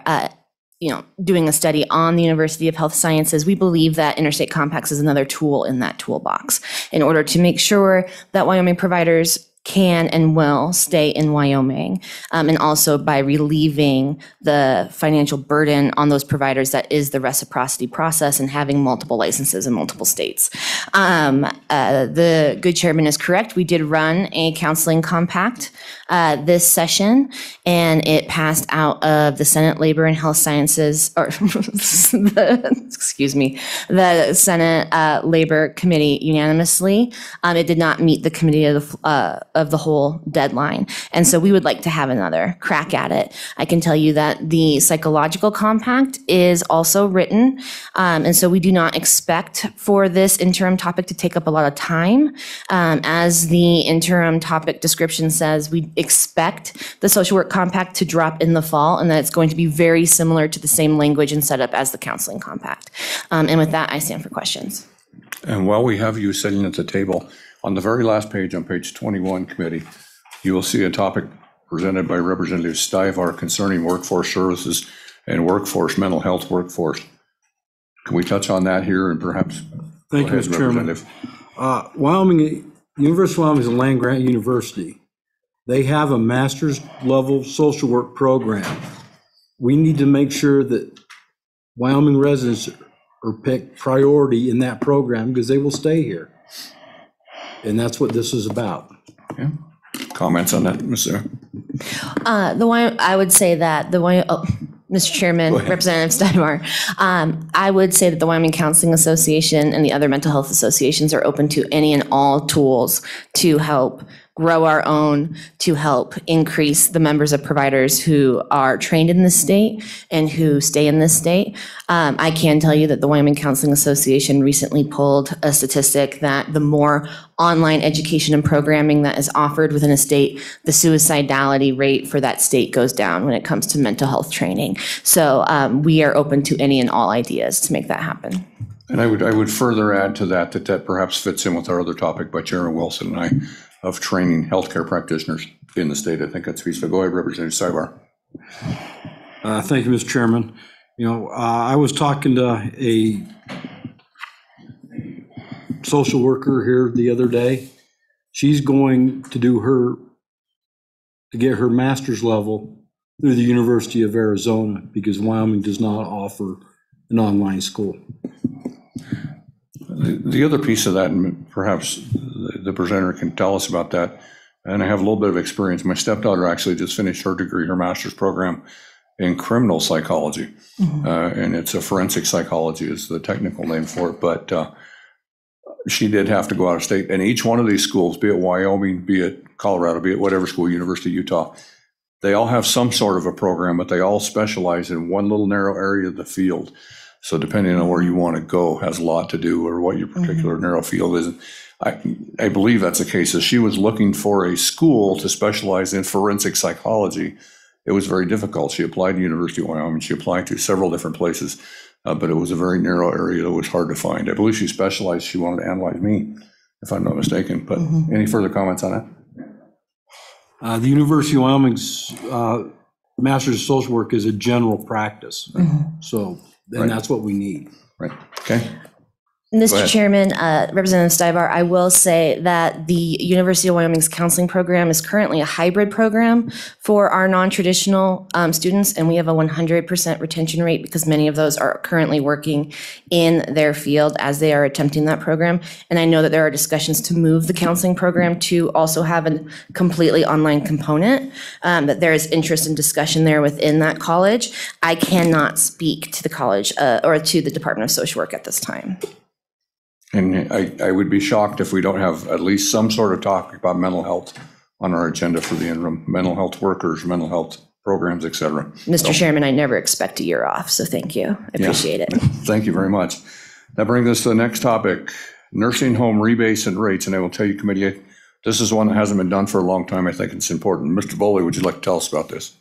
doing a study on the University of Health Sciences. We believe that interstate compacts is another tool in that toolbox in order to make sure that Wyoming providers can and will stay in Wyoming, and also by relieving the financial burden on those providers that is the reciprocity process and having multiple licenses in multiple states. The good chairman is correct. We did run a counseling compact this session, and it passed out of the Senate Labor and Health Sciences, or the Senate Labor Committee unanimously. It did not meet the committee of the whole deadline. And so we would like to have another crack at it. I can tell you that the psychological compact is also written. And so we do not expect for this interim topic to take up a lot of time. As the interim topic description says, we expect the social work compact to drop in the fall, and that it's going to be very similar to the same language and setup as the counseling compact. And with that, I stand for questions. And while we have you sitting at the table, on the very last page, on page 21, committee, you will see a topic presented by Representative Stivar concerning workforce services and workforce, mental health workforce. Can we touch on that here and perhaps? Thank you, Mr. Chairman. Wyoming, University of Wyoming is a land-grant university. They have a master's level social work program. We need to make sure that Wyoming residents are picked priority in that program because they will stay here. And that's what this is about. Yeah. Comments on that, Ms. Sarah? I would say that Mr. Chairman, Representative Steinmar, I would say that the Wyoming Counseling Association and the other mental health associations are open to any and all tools to help grow our own, to help increase the members of providers who are trained in this state and who stay in this state. I can tell you that the Wyoming Counseling Association recently pulled a statistic that the more online education and programming that is offered within a state, the suicidality rate for that state goes down when it comes to mental health training. So we are open to any and all ideas to make that happen. And I would further add to that that perhaps fits in with our other topic by Chairman Wilson and I of training healthcare practitioners in the state. I think that's feasible. Go ahead, Representative Sybar. Thank you, Mr. Chairman. I was talking to a social worker here the other day. She's going to get her master's level through the University of Arizona because Wyoming does not offer an online school. The other piece of that, and perhaps the presenter can tell us about that, and I have a little bit of experience. My stepdaughter actually just finished her degree, her master's program in criminal psychology, and it's a forensic psychology is the technical name for it, but she did have to go out of state, and each one of these schools, be it Wyoming, be it Colorado, be it whatever school, University of Utah, they all have some sort of a program, but they all specialize in one little narrow area of the field. So depending on where you want to go has a lot to do or what your particular narrow field is. I believe that's the case. As she was looking for a school to specialize in forensic psychology, it was very difficult. She applied to University of Wyoming. She applied to several different places, but it was a very narrow area that was hard to find. I believe she wanted to analyze me, if I'm not mistaken. But any further comments on that? The University of Wyoming's Master's of Social Work is a general practice. So, and that's what we need. Right. Okay. Mr. Chairman, Representative Stivar, I will say that the University of Wyoming's counseling program is currently a hybrid program for our non-traditional students, and we have a 100% retention rate because many of those are currently working in their field as they are attempting that program. And I know that there are discussions to move the counseling program to also have a completely online component, that there is interest and discussion there within that college. I cannot speak to the college or to the Department of Social Work at this time. And I would be shocked if we don't have at least some sort of topic about mental health on our agenda for the interim, mental health workers, mental health programs, et cetera. Mr. Chairman, I never expect a year off, so thank you. I appreciate it. Thank you very much. That brings us to the next topic, nursing home rebates and rates. And I will tell you, committee, this is one that hasn't been done for a long time. I think it's important. Mr. Boley, would you like to tell us about this?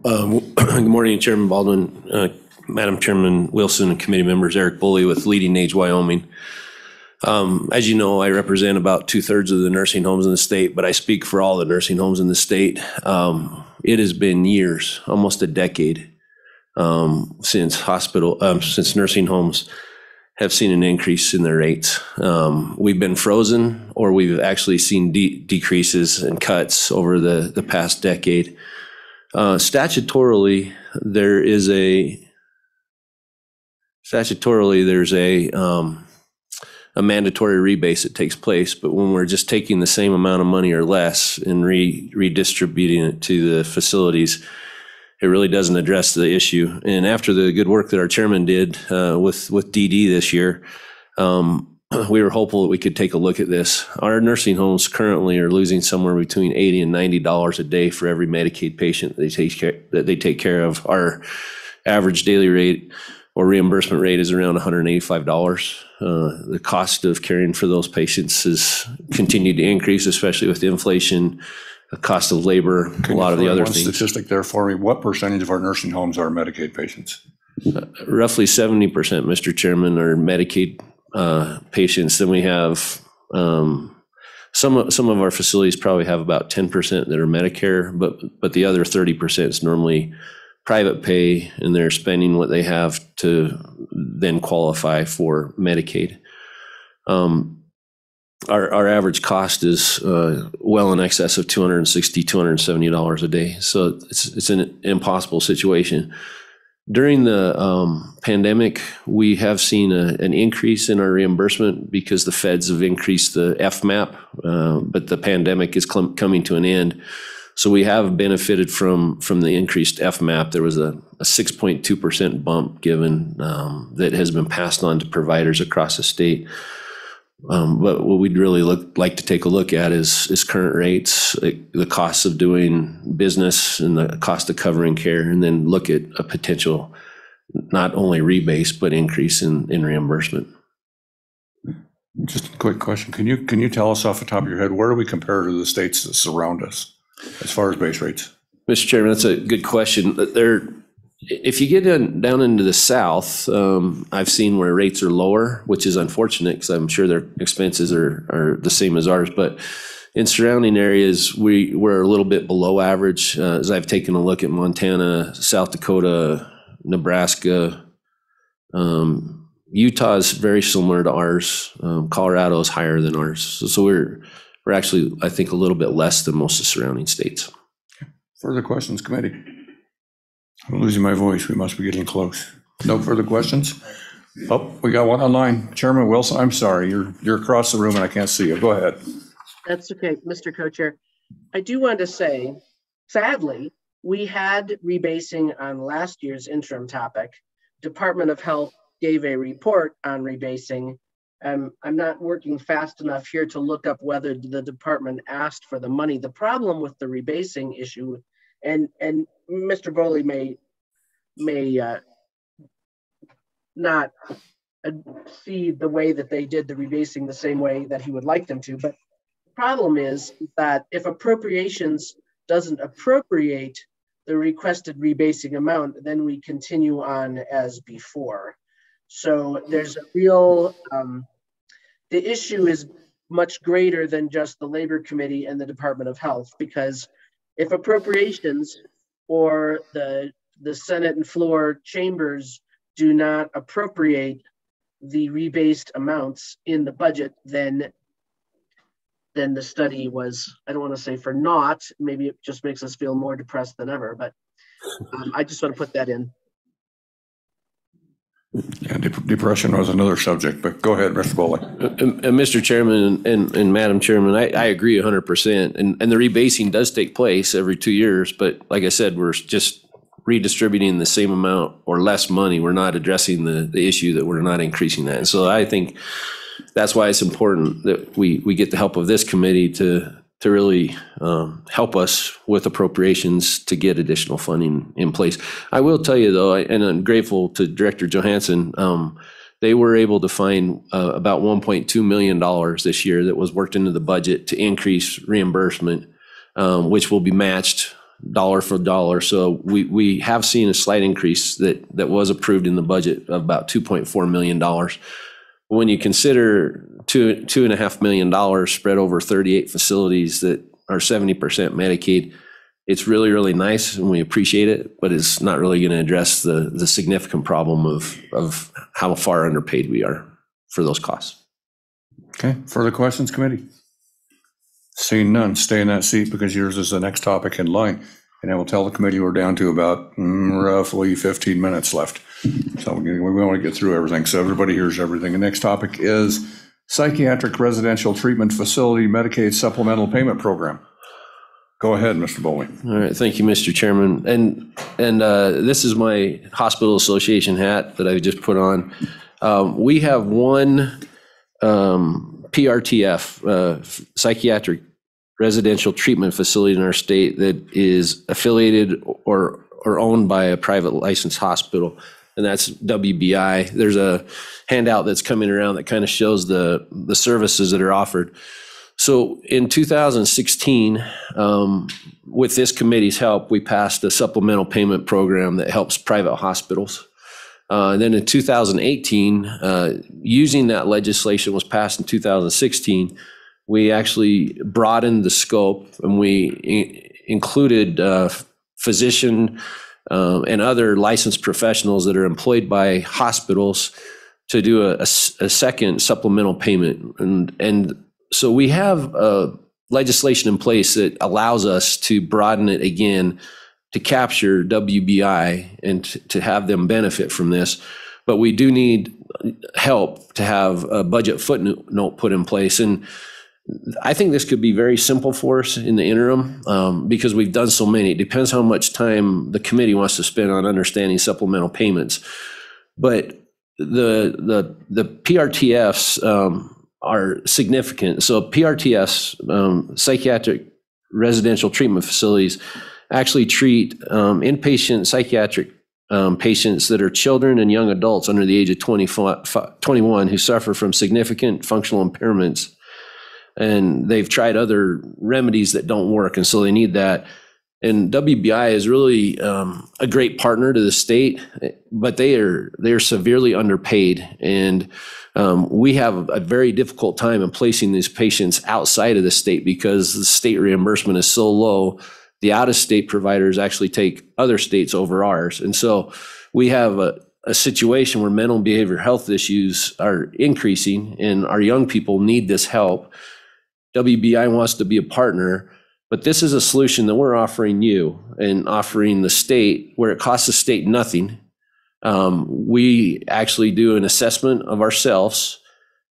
Good morning, Chairman Baldwin, Madam Chairman Wilson, and committee members. Eric Bully with Leading Age Wyoming. As you know, I represent about 2/3 of the nursing homes in the state, but I speak for all the nursing homes in the state. It has been years, almost a decade, since nursing homes have seen an increase in their rates. We've been frozen, or we've actually seen decreases and cuts over the past decade. Statutorily, there's a mandatory rebate that takes place, but when we're just taking the same amount of money or less and redistributing it to the facilities, it really doesn't address the issue. And after the good work that our chairman did with DD this year, we were hopeful that we could take a look at this. Our nursing homes currently are losing somewhere between $80 and $90 a day for every Medicaid patient that they take care of. Our average daily rate or reimbursement rate is around $185. The cost of caring for those patients has continued to increase, especially with inflation, the cost of labor, a lot of the other things. One statistic there for me, what percentage of our nursing homes are Medicaid patients? Roughly 70%, Mr. Chairman, are Medicaid patients. Then we have some of our facilities probably have about 10% that are Medicare, but the other 30% is normally private pay, and they're spending what they have to then qualify for Medicaid. Our average cost is well in excess of $260, $270 a day. So it's an impossible situation. During the pandemic, we have seen an increase in our reimbursement because the feds have increased the FMAP, but the pandemic is coming to an end. So we have benefited from the increased FMAP. There was a 6.2% bump given that has been passed on to providers across the state. But what we'd really like to take a look at is current rates, the costs of doing business and the cost of covering care, and then look at a potential not only rebase but increase in reimbursement. Just a quick question. Can you tell us off the top of your head, where do we compare to the states that surround us as far as base rates? Mr. Chairman, that's a good question. If you get down into the South, I've seen where rates are lower, which is unfortunate because I'm sure their expenses are the same as ours. But in surrounding areas, we're a little bit below average. As I've taken a look at Montana, South Dakota, Nebraska, Utah is very similar to ours. Colorado is higher than ours. So we're actually, I think, a little bit less than most of the surrounding states. Further questions, committee? I'm losing my voice. We must be getting close. No further questions? Oh, we got one online. Chairman Wilson, I'm sorry. You're across the room and I can't see you. Go ahead. That's okay, Mr. Co-Chair. I do want to say, sadly, we had rebasing on last year's interim topic. Department of Health gave a report on rebasing. I'm not working fast enough here to look up whether the department asked for the money. The problem with the rebasing issue, and Mr. Bowley may not see the way that they did the rebasing the same way that he would like them to, but the problem is that if appropriations doesn't appropriate the requested rebasing amount, then we continue on as before. So there's a real, the issue is much greater than just the Labor Committee and the Department of Health, because if appropriations or the Senate and floor chambers do not appropriate the rebased amounts in the budget, then the study was, I don't want to say for naught, maybe it just makes us feel more depressed than ever, but I just want to put that in. Yeah, depression was another subject, but go ahead, Mr. Bowley. Mr. Chairman and Madam Chairman, I agree 100%. And the rebasing does take place every 2 years, but like I said, we're just redistributing the same amount or less money. We're not addressing the issue that we're not increasing that. And so I think that's why it's important that we get the help of this committee to really help us with appropriations to get additional funding in place. I will tell you though, and I'm grateful to Director Johansson, they were able to find about $1.2 million this year that was worked into the budget to increase reimbursement, which will be matched dollar for dollar. So we have seen a slight increase that was approved in the budget of about $2.4 million. When you consider $2.5 million spread over 38 facilities that are 70% Medicaid, it's really, really nice and we appreciate it, but it's not really going to address the significant problem of how far underpaid we are for those costs. Okay, further questions, committee? Seeing none, stay in that seat because yours is the next topic in line. And I will tell the committee we're down to about roughly 15 minutes left. So we want to get through everything so everybody hears everything. The next topic is Psychiatric Residential Treatment Facility Medicaid Supplemental Payment Program. Go ahead, Mr. Bowley. All right, thank you, Mr. Chairman. And this is my hospital association hat that I just put on. We have one PRTF, Psychiatric Residential Treatment Facility in our state that is affiliated or owned by a private licensed hospital, and that's WBI. There's a handout that's coming around that kind of shows the services that are offered. So in 2016, with this committee's help, we passed a supplemental payment program that helps private hospitals. And then in 2018, using that legislation was passed in 2016, we actually broadened the scope and we included physician and other licensed professionals that are employed by hospitals to do a second supplemental payment. And so we have legislation in place that allows us to broaden it again to capture WBI and to have them benefit from this. But we do need help to have a budget footnote put in place. And I think this could be very simple for us in the interim because we've done so many. It depends how much time the committee wants to spend on understanding supplemental payments. But the PRTFs are significant. So PRTFs, psychiatric residential treatment facilities, actually treat inpatient psychiatric patients that are children and young adults under the age of 21 who suffer from significant functional impairments. And they've tried other remedies that don't work, and so they need that. And WBI is really a great partner to the state, but they're severely underpaid, and we have a very difficult time in placing these patients outside of the state because the state reimbursement is so low. The out-of-state providers actually take other states over ours, and so we have a situation where mental and behavioral health issues are increasing, and our young people need this help. WBI wants to be a partner, but this is a solution that we're offering you and offering the state where it costs the state nothing. We actually do an assessment of ourselves,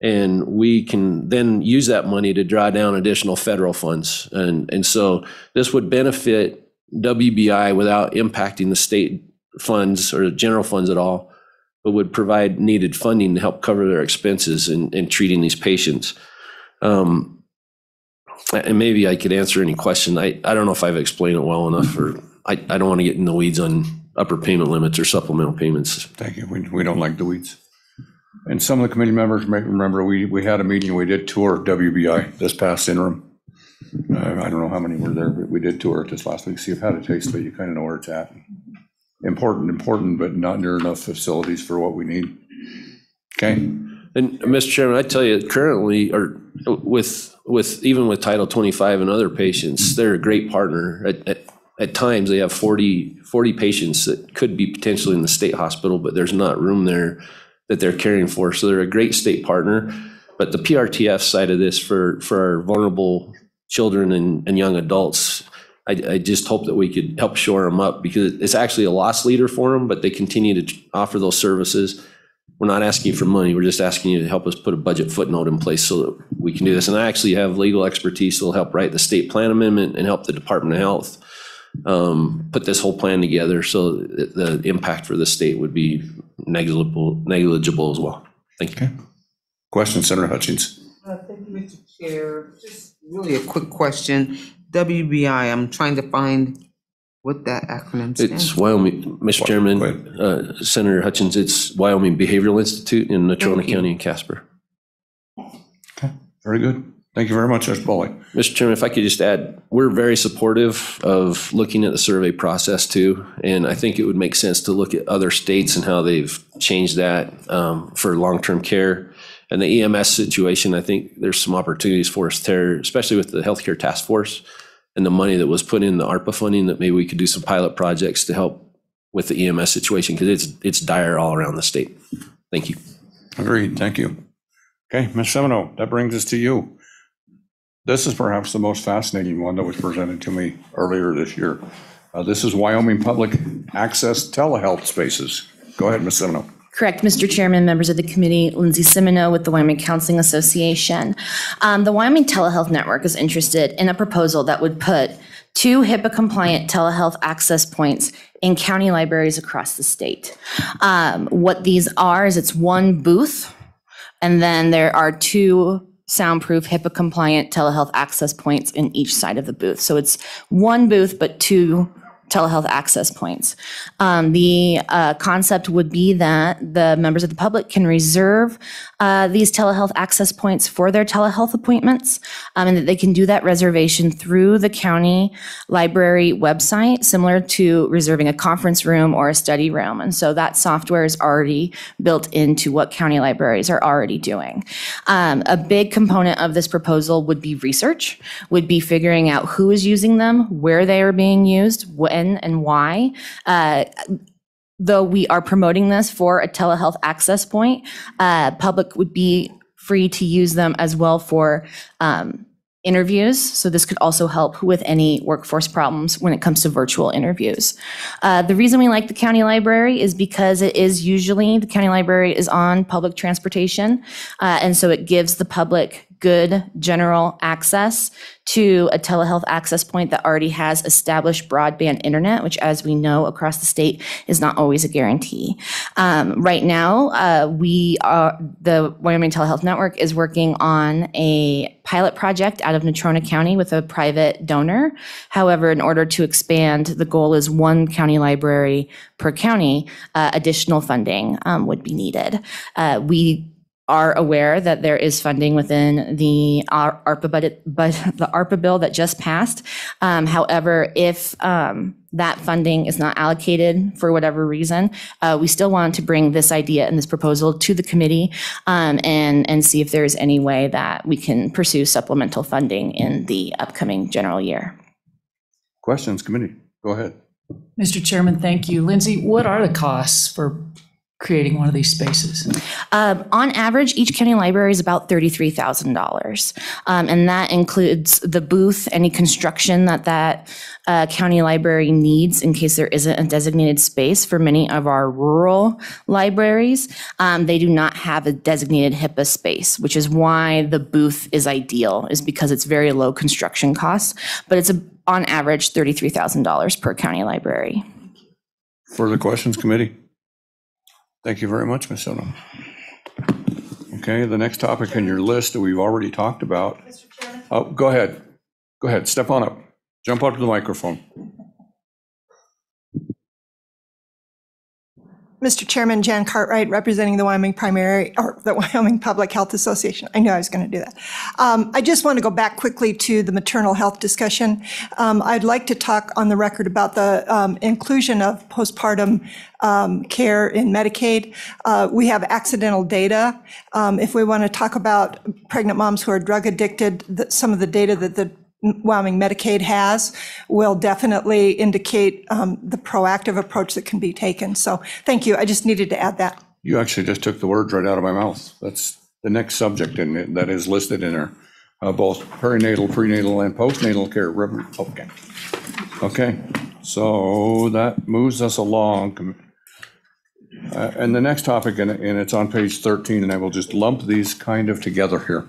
and we can then use that money to draw down additional federal funds. And so this would benefit WBI without impacting the state funds or the general funds at all, but would provide needed funding to help cover their expenses in treating these patients. And maybe I could answer any question. I don't know if I've explained it well enough, or I don't want to get in the weeds on upper payment limits or supplemental payments. Thank you. We don't like the weeds. And some of the committee members may remember we had a meeting, we did tour WBI this past interim. I don't know how many were there, but we did tour it this last week. So you've had a taste, but you kind of know where it's at. Important, but not near enough facilities for what we need. Okay. And Mr. Chairman, I tell you, currently, or even with Title 25 and other patients, they're a great partner. At times, they have 40 patients that could be potentially in the state hospital, but there's not room there that they're caring for. So they're a great state partner. But the PRTF side of this for our vulnerable children and young adults, I just hope that we could help shore them up because it's actually a loss leader for them, but they continue to offer those services. We're not asking for money. We're just asking you to help us put a budget footnote in place so that we can do this. And I actually have legal expertise that will help write the state plan amendment and help the Department of Health put this whole plan together so that the impact for the state would be negligible as well. Thank you. Okay. Question, Senator Hutchins. Thank you, Mr. Chair. Just really a quick question. WBI, I'm trying to find what that acronym stands It's for. Wyoming, Mr. Chairman, Senator Hutchins, it's Wyoming Behavioral Institute in Natrona County and Casper. Okay, very good. Thank you very much, Mr. Boley. Mr. Chairman, if I could just add, we're very supportive of looking at the survey process too. And I think it would make sense to look at other states and how they've changed that for long-term care. And the EMS situation, I think there's some opportunities for us there, especially with the healthcare task force and the money that was put in the ARPA funding, that maybe we could do some pilot projects to help with the EMS situation because it's dire all around the state. Thank you. Agreed. Thank you. Okay, Ms. Semino, that brings us to you. This is perhaps the most fascinating one that was presented to me earlier this year. This is Wyoming Public Access Telehealth Spaces. Go ahead, Ms. Semino. Correct, Mr. Chairman, members of the committee, Lindsay Semino with the Wyoming Counseling Association. The Wyoming Telehealth Network is interested in a proposal that would put 2 HIPAA-compliant telehealth access points in county libraries across the state. What these are is it's 1 booth, and then there are 2 soundproof HIPAA-compliant telehealth access points in each side of the booth. So it's 1 booth, but 2 telehealth access points. The concept would be that the members of the public can reserve these telehealth access points for their telehealth appointments, and that they can do that reservation through the county library website, similar to reserving a conference room or a study room. And so that software is already built into what county libraries are already doing. A big component of this proposal would be research, would be figuring out who is using them, where they are being used, when and why. Though we are promoting this for a telehealth access point, public would be free to use them as well for interviews. So this could also help with any workforce problems when it comes to virtual interviews. The reason we like the county library is because it is usually, the county library is on public transportation. And so it gives the public good general access to a telehealth access point that already has established broadband internet, which, as we know, across the state is not always a guarantee. Right now, the Wyoming Telehealth Network is working on a pilot project out of Natrona County with a private donor. However, in order to expand, the goal is one county library per county. Additional funding would be needed. We are aware that there is funding within the ARPA bill that just passed. However, if that funding is not allocated for whatever reason, we still want to bring this idea and this proposal to the committee and see if there is any way that we can pursue supplemental funding in the upcoming general year. Questions, committee? Go ahead. Mr. Chairman, thank you. Lindsay, what are the costs for creating one of these spaces? On average, each county library is about $33,000. And that includes the booth, any construction that county library needs in case there isn't a designated space. For many of our rural libraries, they do not have a designated HIPAA space, which is why the booth is ideal, is because it's very low construction costs, but it's on average $33,000 per county library. Further questions, committee? Thank you very much, Ms. Soto. Okay, the next topic on your list that we've already talked about. Mr. Chairman? Oh, go ahead. Go ahead. Step on up. Jump up to the microphone. Mr. Chairman, Jan Cartwright, representing the Wyoming Wyoming Public Health Association. I knew I was going to do that. I just want to go back quickly to the maternal health discussion. I'd like to talk on the record about the inclusion of postpartum care in Medicaid. We have accidental data. If we want to talk about pregnant moms who are drug addicted, some of the data that the Wyoming Medicaid has will definitely indicate the proactive approach that can be taken. So thank you. I just needed to add that. You actually just took the words right out of my mouth. That's the next subject in it that is listed in there. Both perinatal, prenatal, and postnatal care. Okay. So that moves us along. And the next topic, and it's on page 13, and I will just lump these kind of together here.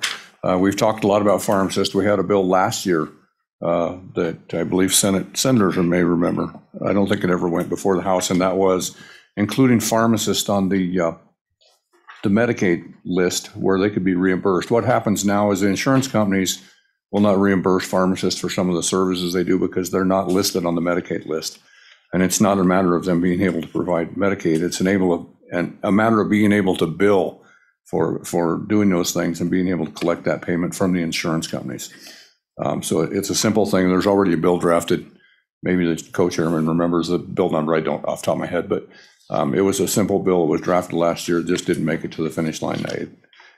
We've talked a lot about pharmacists. We had a bill last year that I believe senators may remember. I don't think it ever went before the House, and that was including pharmacists on the Medicaid list where they could be reimbursed. What happens now is the insurance companies will not reimburse pharmacists for some of the services they do because they're not listed on the Medicaid list. And it's not a matter of them being able to provide Medicaid. It's a matter of being able to bill for doing those things and being able to collect that payment from the insurance companies. So it's a simple thing. There's already a bill drafted. Maybe the co-chairman remembers the bill number. I don't off the top of my head, but it was a simple bill. It was drafted last year. It just didn't make it to the finish line.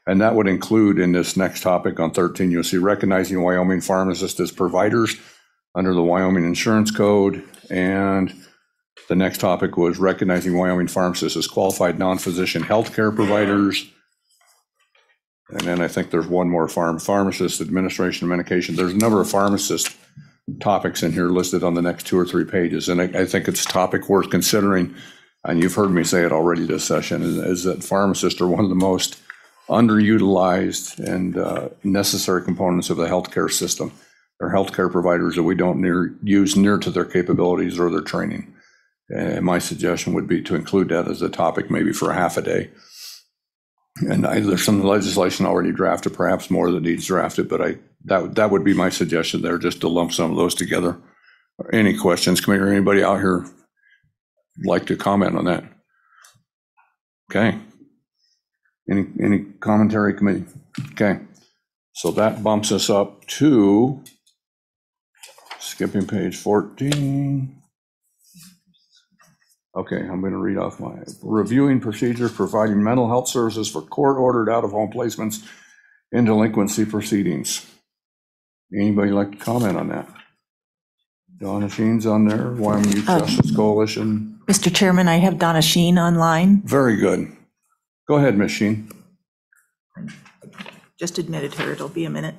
And that would include in this next topic on 13, you'll see recognizing Wyoming pharmacists as providers under the Wyoming Insurance Code. And the next topic was recognizing Wyoming pharmacists as qualified non-physician healthcare providers. And then I think there's one more pharmacist, administration of medication. There's a number of pharmacist topics in here listed on the next 2 or 3 pages. And I think it's a topic worth considering, and you've heard me say it already this session, is that pharmacists are one of the most underutilized and necessary components of the healthcare system. They're healthcare providers that we don't use near to their capabilities or their training. And my suggestion would be to include that as a topic maybe for a half a day. And there's some legislation already drafted, perhaps more that needs drafted, but that would be my suggestion there, just to lump some of those together. Any questions, committee, or anybody out here like to comment on that? Okay. Any commentary, committee? Okay. So that bumps us up to skipping page 14. Okay, I'm going to read off my reviewing procedures, providing mental health services for court-ordered out-of-home placements in delinquency proceedings. Anybody like to comment on that? Donna Sheen's on there, Wyoming Youth Justice Coalition. Mr. Chairman, I have Donna Sheen online. Very good. Go ahead, Ms. Sheen. Just admitted her, it'll be a minute.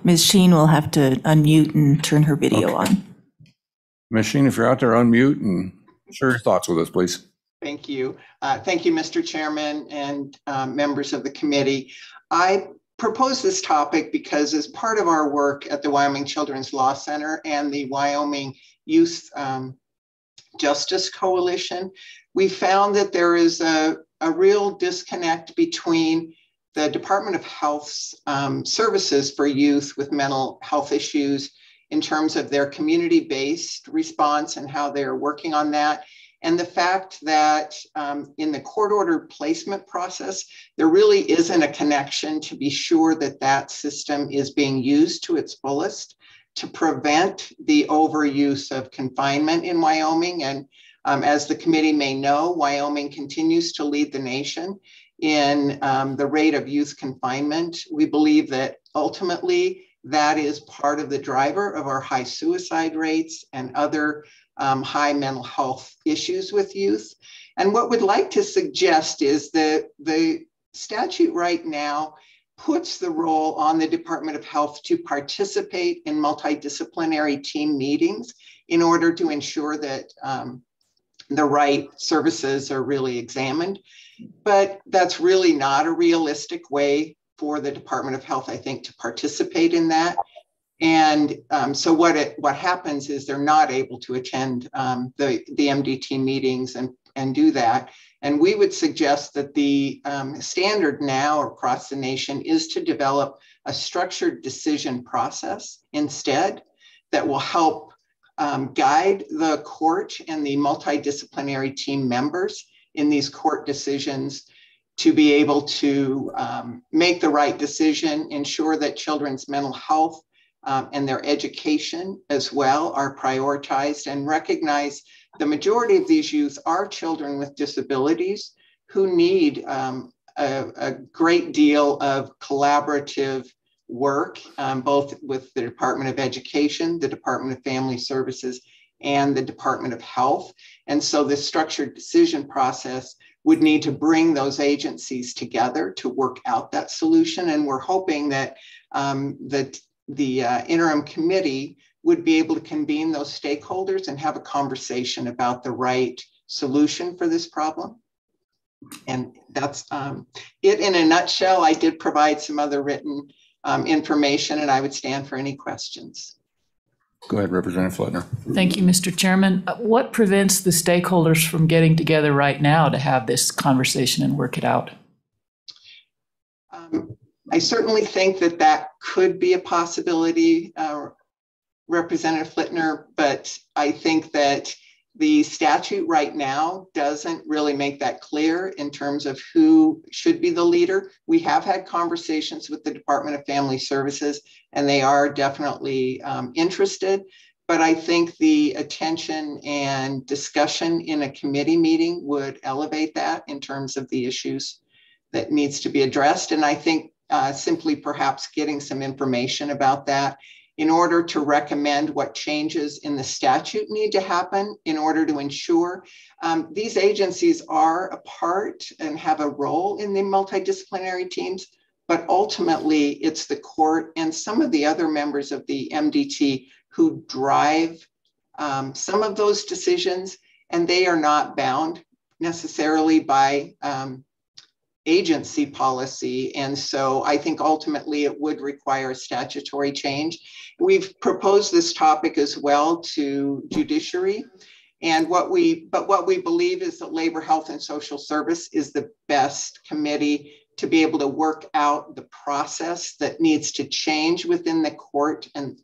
Ms. Sheen will have to unmute and turn her video on. Ms. Sheen, if you're out there, unmute and share your thoughts with us, please. Thank you. Thank you, Mr. Chairman and members of the committee. I propose this topic because as part of our work at the Wyoming Children's Law Center and the Wyoming Youth Justice Coalition, we found that there is a real disconnect between the Department of Health's services for youth with mental health issues in terms of their community-based response and how they're working on that. And the fact that in the court order placement process, there really isn't a connection to be sure that that system is being used to its fullest to prevent the overuse of confinement in Wyoming. And as the committee may know, Wyoming continues to lead the nation in the rate of youth confinement. We believe that ultimately that is part of the driver of our high suicide rates and other high mental health issues with youth. And what we'd like to suggest is that the statute right now puts the role on the Department of Health to participate in multidisciplinary team meetings in order to ensure that the right services are really examined. But that's really not a realistic way for the Department of Health, I think, to participate in that. And so what happens is they're not able to attend the MDT meetings and do that. And we would suggest that the standard now across the nation is to develop a structured decision process instead that will help guide the court and the multidisciplinary team members in these court decisions to be able to make the right decision, ensure that children's mental health and their education as well are prioritized, and recognize the majority of these youth are children with disabilities who need a great deal of collaborative work, both with the Department of Education, the Department of Family Services, and the Department of Health. And so this structured decision process would need to bring those agencies together to work out that solution. And we're hoping that the interim committee would be able to convene those stakeholders and have a conversation about the right solution for this problem. And that's it in a nutshell. I did provide some other written information, and I would stand for any questions. Go ahead, Representative Fletner. Thank you, Mr. Chairman. What prevents the stakeholders from getting together right now to have this conversation and work it out? I certainly think that that could be a possibility, Representative Fletner, but I think that the statute right now doesn't really make that clear in terms of who should be the leader. We have had conversations with the Department of Family Services, and they are definitely interested. But I think the attention and discussion in a committee meeting would elevate that in terms of the issues that needs to be addressed. And I think simply perhaps getting some information about that in order to recommend what changes in the statute need to happen in order to ensure these agencies are a part and have a role in the multidisciplinary teams, but ultimately it's the court and some of the other members of the MDT who drive some of those decisions, and they are not bound necessarily by agency policy. And so I think ultimately it would require a statutory change. We've proposed this topic as well to judiciary. And what we believe is that Labor, Health, and Social Service is the best committee to be able to work out the process that needs to change within the court and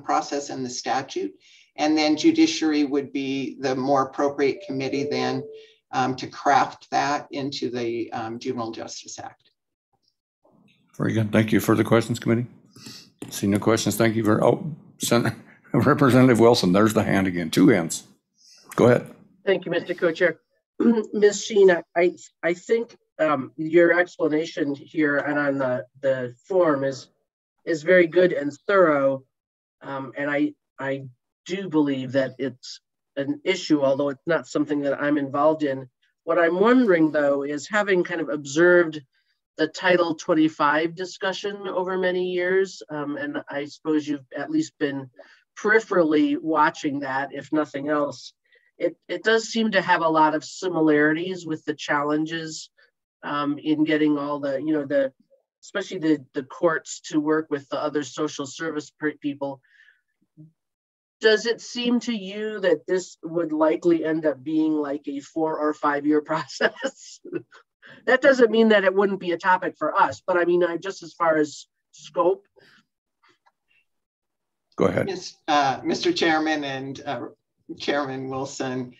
process and the statute. And then judiciary would be the more appropriate committee then to craft that into the Juvenile Justice Act. Very good. Thank you. Further questions, committee? See no questions. Thank you very Senator Representative Wilson. There's the hand again. Two hands. Go ahead. Thank you, Mr. Co-Chair. Ms. Sheen, I think your explanation here and on the form is very good and thorough. And I do believe that it's an issue, although it's not something that I'm involved in. What I'm wondering, though, is having kind of observed Title 25 discussion over many years. And I suppose you've at least been peripherally watching that, if nothing else. It does seem to have a lot of similarities with the challenges in getting all the, especially the courts to work with the other social service people. Does it seem to you that this would likely end up being like a 4 or 5 year process? That doesn't mean that it wouldn't be a topic for us, but I mean, just as far as scope. Go ahead. Yes, Mr. Chairman and Chairman Wilson,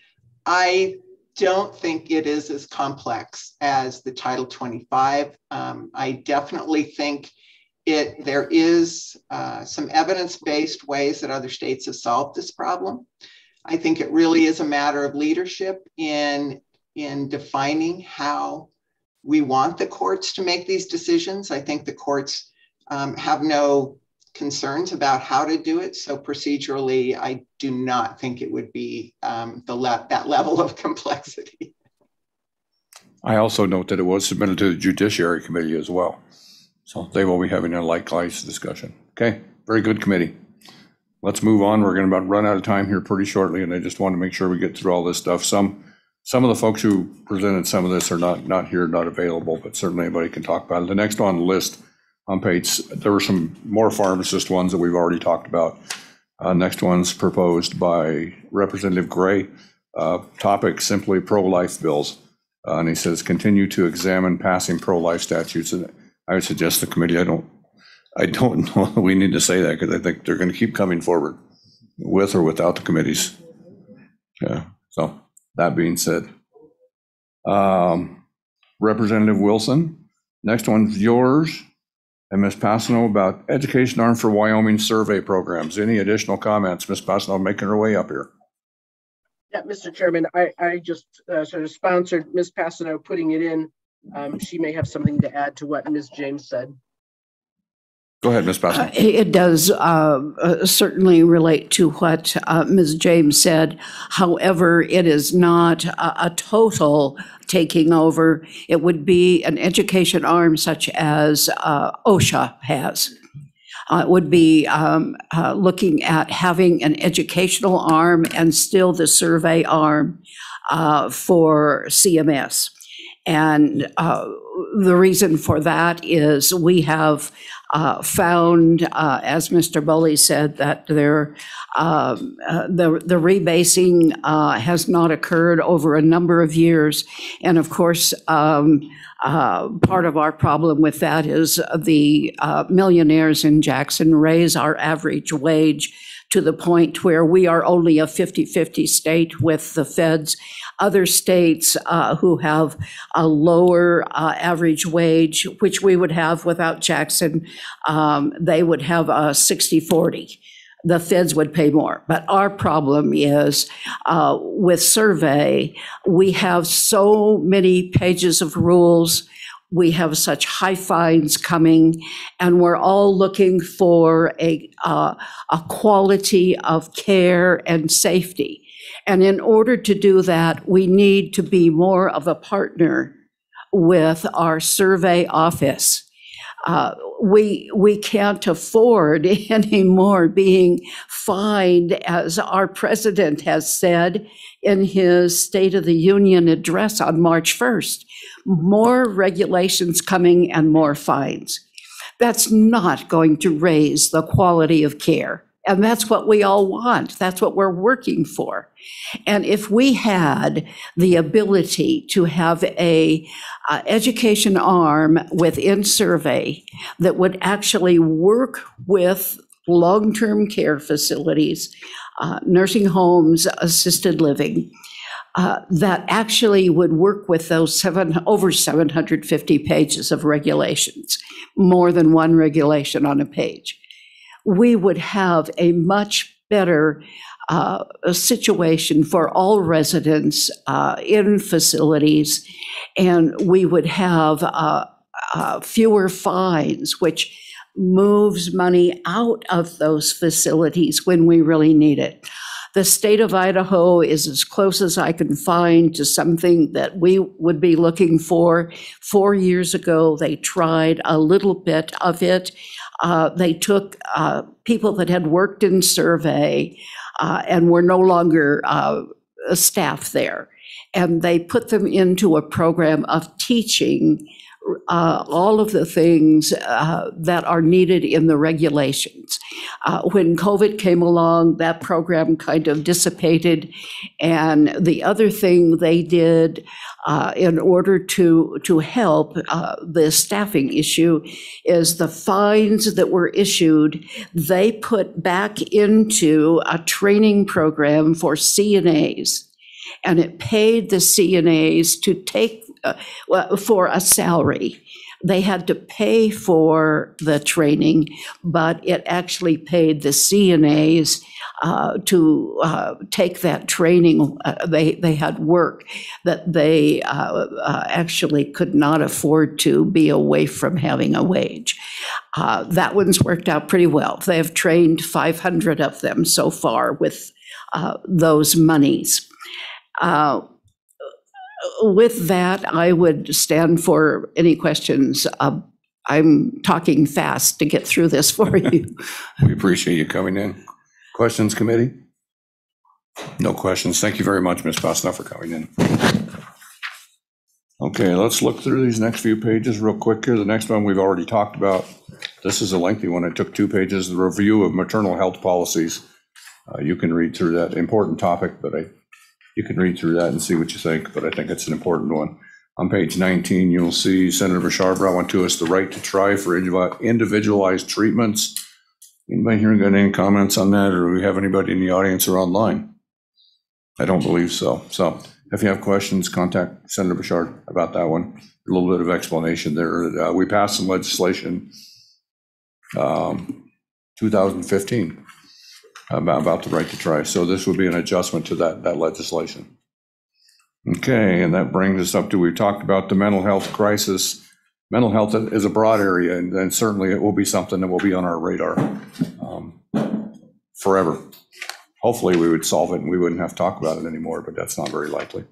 I don't think it is as complex as the Title 25. I definitely think there is some evidence-based ways that other states have solved this problem. I think it really is a matter of leadership in defining how we want the courts to make these decisions. I think the courts have no concerns about how to do it. So procedurally, I do not think it would be that level of complexity. I also note that it was submitted to the Judiciary Committee as well. So they will be having a likewise discussion. Okay, very good committee. Let's move on. We're going to run out of time here pretty shortly, and I just want to make sure we get through all this stuff. Some of the folks who presented some of this are not here, not available, but certainly anybody can talk about it. The next on the list on page, there were some more pharmacist ones that we've already talked about. Next one's proposed by Representative Gray. Topic simply pro-life bills. And he says, continue to examine passing pro-life statutes. And I would suggest the committee, I don't know that we need to say that because I think they're going to keep coming forward with or without the committees. Yeah. So that being said, Representative Wilson, next one's yours. And Ms. Passano about education arm for Wyoming survey programs. Any additional comments? Ms. Passano making her way up here. Yeah, Mr. Chairman, I just sort of sponsored Ms. Passano putting it in. She may have something to add to what Ms. James said. Go ahead, Ms. Passano. It does certainly relate to what Ms. James said. However, it is not a total taking over. It would be an education arm such as OSHA has. It would be looking at having an educational arm and still the survey arm for CMS. And the reason for that is we have found, as Mr. Bully said, that the rebasing has not occurred over a number of years. And of course, part of our problem with that is the millionaires in Jackson raise our average wage to the point where we are only a 50-50 state with the feds. Other states who have a lower average wage, which we would have without Jackson, they would have a 60-40. The feds would pay more. But our problem is with survey, we have so many pages of rules. We have such high fines coming, and we're all looking for a quality of care and safety. And in order to do that, we need to be more of a partner with our survey office. We can't afford anymore being fined, as our president has said in his State of the Union address on March 1st. More regulations coming and more fines. That's not going to raise the quality of care. And that's what we all want. That's what we're working for. And if we had the ability to have a education arm within survey that would actually work with long-term care facilities, nursing homes, assisted living, that actually would work with those over 750 pages of regulations, more than one regulation on a page, we would have a much better situation for all residents in facilities, and we would have fewer fines, which moves money out of those facilities when we really need it. The state of Idaho is as close as I can find to something that we would be looking for. 4 years ago, they tried a little bit of it. They took people that had worked in survey and were no longer staff there, and they put them into a program of teaching all of the things that are needed in the regulations. When COVID came along, that program kind of dissipated. And the other thing they did in order to help the staffing issue is the fines that were issued, they put back into a training program for CNAs. And it paid the CNAs to take for a salary. They had to pay for the training, but it actually paid the CNAs to take that training. They had work that they actually could not afford to be away from having a wage. That one's worked out pretty well. They have trained 500 of them so far with those monies. With that, I would stand for any questions. I'm talking fast to get through this for you. We appreciate you coming in. Questions, committee? No questions. Thank you very much, Ms. Bosna, for coming in. Okay, let's look through these next few pages real quick here. The next one we've already talked about. This is a lengthy one. It took 2 pages, the review of maternal health policies. You can read through that important topic, but you can read through that and see what you think, but I think it's an important one. On page 19, you'll see Senator Bashar brought one to us, the right to try for individualized treatments. Anybody here got any comments on that, or do we have anybody in the audience or online? I don't believe so. So if you have questions, contact Senator Bashar about that one. A little bit of explanation there. We passed some legislation 2015. About the right to try. So this would be an adjustment to that legislation. Okay, and that brings us up to, we've talked about the mental health crisis. Mental health is a broad area, and certainly it will be something that will be on our radar forever. Hopefully we would solve it and we wouldn't have to talk about it anymore, but that's not very likely.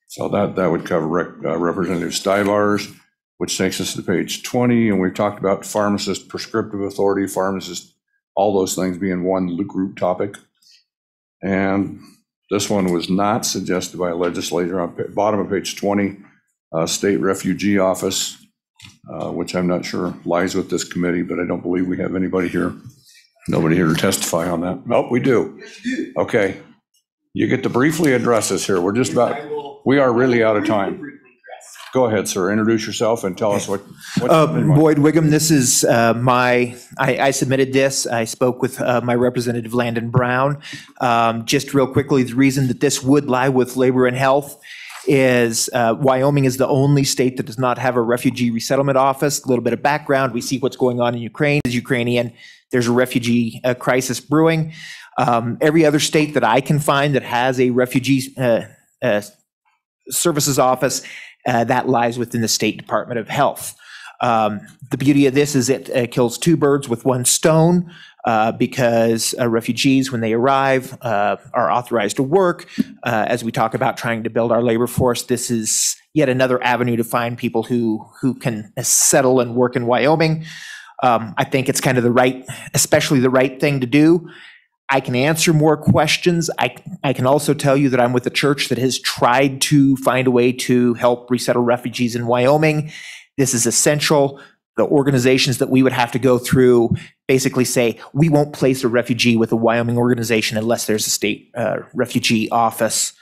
So that would cover Representative Stivar's, which takes us to page 20, and we've talked about pharmacist, prescriptive authority, pharmacist, all those things being one group topic. And this one was not suggested by a legislator. On the bottom of page 20, State Refugee Office, which I'm not sure lies with this committee, but I don't believe we have anybody here. Nobody here to testify on that. Oh, we do. Okay. You get to briefly address us here. We're just about, we are really out of time. Go ahead, sir. Introduce yourself and tell us what. Boyd Wiggum, this is I submitted this. I spoke with my representative, Landon Brown. Just real quickly, the reason that this would lie with Labor and Health is Wyoming is the only state that does not have a refugee resettlement office. A little bit of background. We see what's going on in Ukraine. As Ukrainian, there's a refugee crisis brewing. Every other state that I can find that has a refugee services office, that lies within the State Department of Health. The beauty of this is it kills 2 birds with 1 stone because refugees, when they arrive, are authorized to work. As we talk about trying to build our labor force, this is yet another avenue to find people who can settle and work in Wyoming. I think it's kind of especially the right thing to do. I can answer more questions. I can also tell you that I'm with a church that has tried to find a way to help resettle refugees in Wyoming. This is essential. The organizations that we would have to go through basically say, we won't place a refugee with a Wyoming organization unless there's a state refugee office.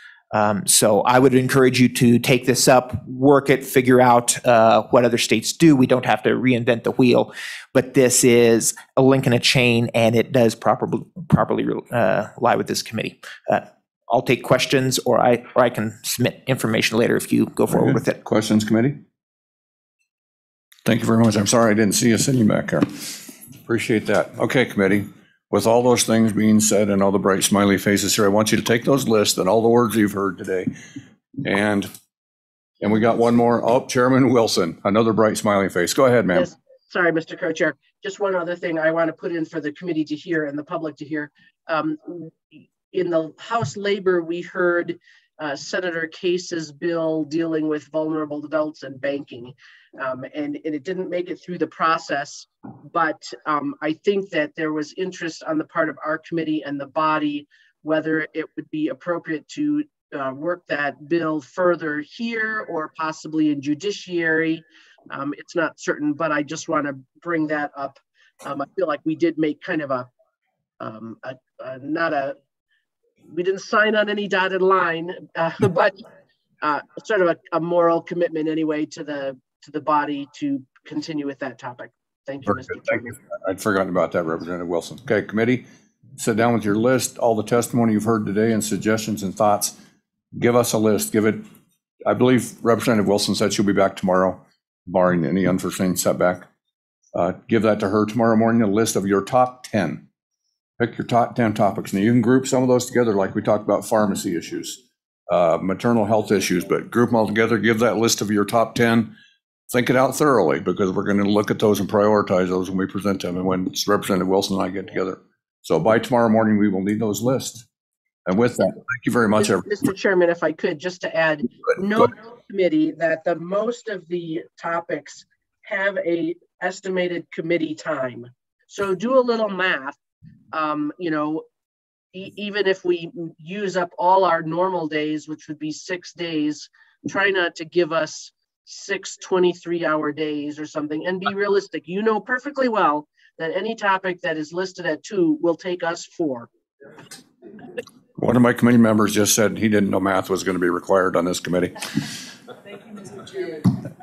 So I would encourage you to take this up, work it, figure out what other states do. We don't have to reinvent the wheel, but this is a link in a chain, and it does properly lie with this committee. I'll take questions, or I can submit information later if you go forward with it. Questions, committee? Thank you very much. I'm sorry I didn't see you sitting back there. Appreciate that. Okay, committee. With all those things being said and all the bright smiley faces here, I want you to take those lists and all the words you've heard today. And we got one more. Oh, Chairman Wilson, another bright smiley face. Go ahead, ma'am. Yes. Sorry, Mr. Co-Chair. Just one other thing I want to put in for the committee to hear and the public to hear. in the House Labor, we heard Senator Case's bill dealing with vulnerable adults and banking. And it didn't make it through the process, but I think that there was interest on the part of our committee and the body, whether it would be appropriate to work that bill further here or possibly in judiciary. It's not certain, but I just want to bring that up. I feel like we did make kind of we didn't sign on any dotted line, but sort of a moral commitment anyway to the body to continue with that topic. Thank you, Mr. Chairman. I'd forgotten about that, Representative Wilson. Okay, committee, sit down with your list, all the testimony you've heard today and suggestions and thoughts. Give us a list. Give it, I believe Representative Wilson said she'll be back tomorrow, barring any unforeseen setback. Give that to her tomorrow morning, a list of your top 10. Pick your top 10 topics. Now you can group some of those together, like we talked about pharmacy issues, maternal health issues, but group them all together, give that list of your top 10, think it out thoroughly, because we're going to look at those and prioritize those when we present them and when Representative Wilson and I get together. So by tomorrow morning, we will need those lists. And with that, thank you very much, everyone. Mr. Chairman, if I could, just to add, no committee that the most of the topics have a estimated committee time. So do a little math. Even if we use up all our normal days, which would be 6 days, try not to give us 6 23-hour days or something, and be realistic. You know perfectly well that any topic that is listed at 2 will take us 4. One of my committee members just said he didn't know math was going to be required on this committee.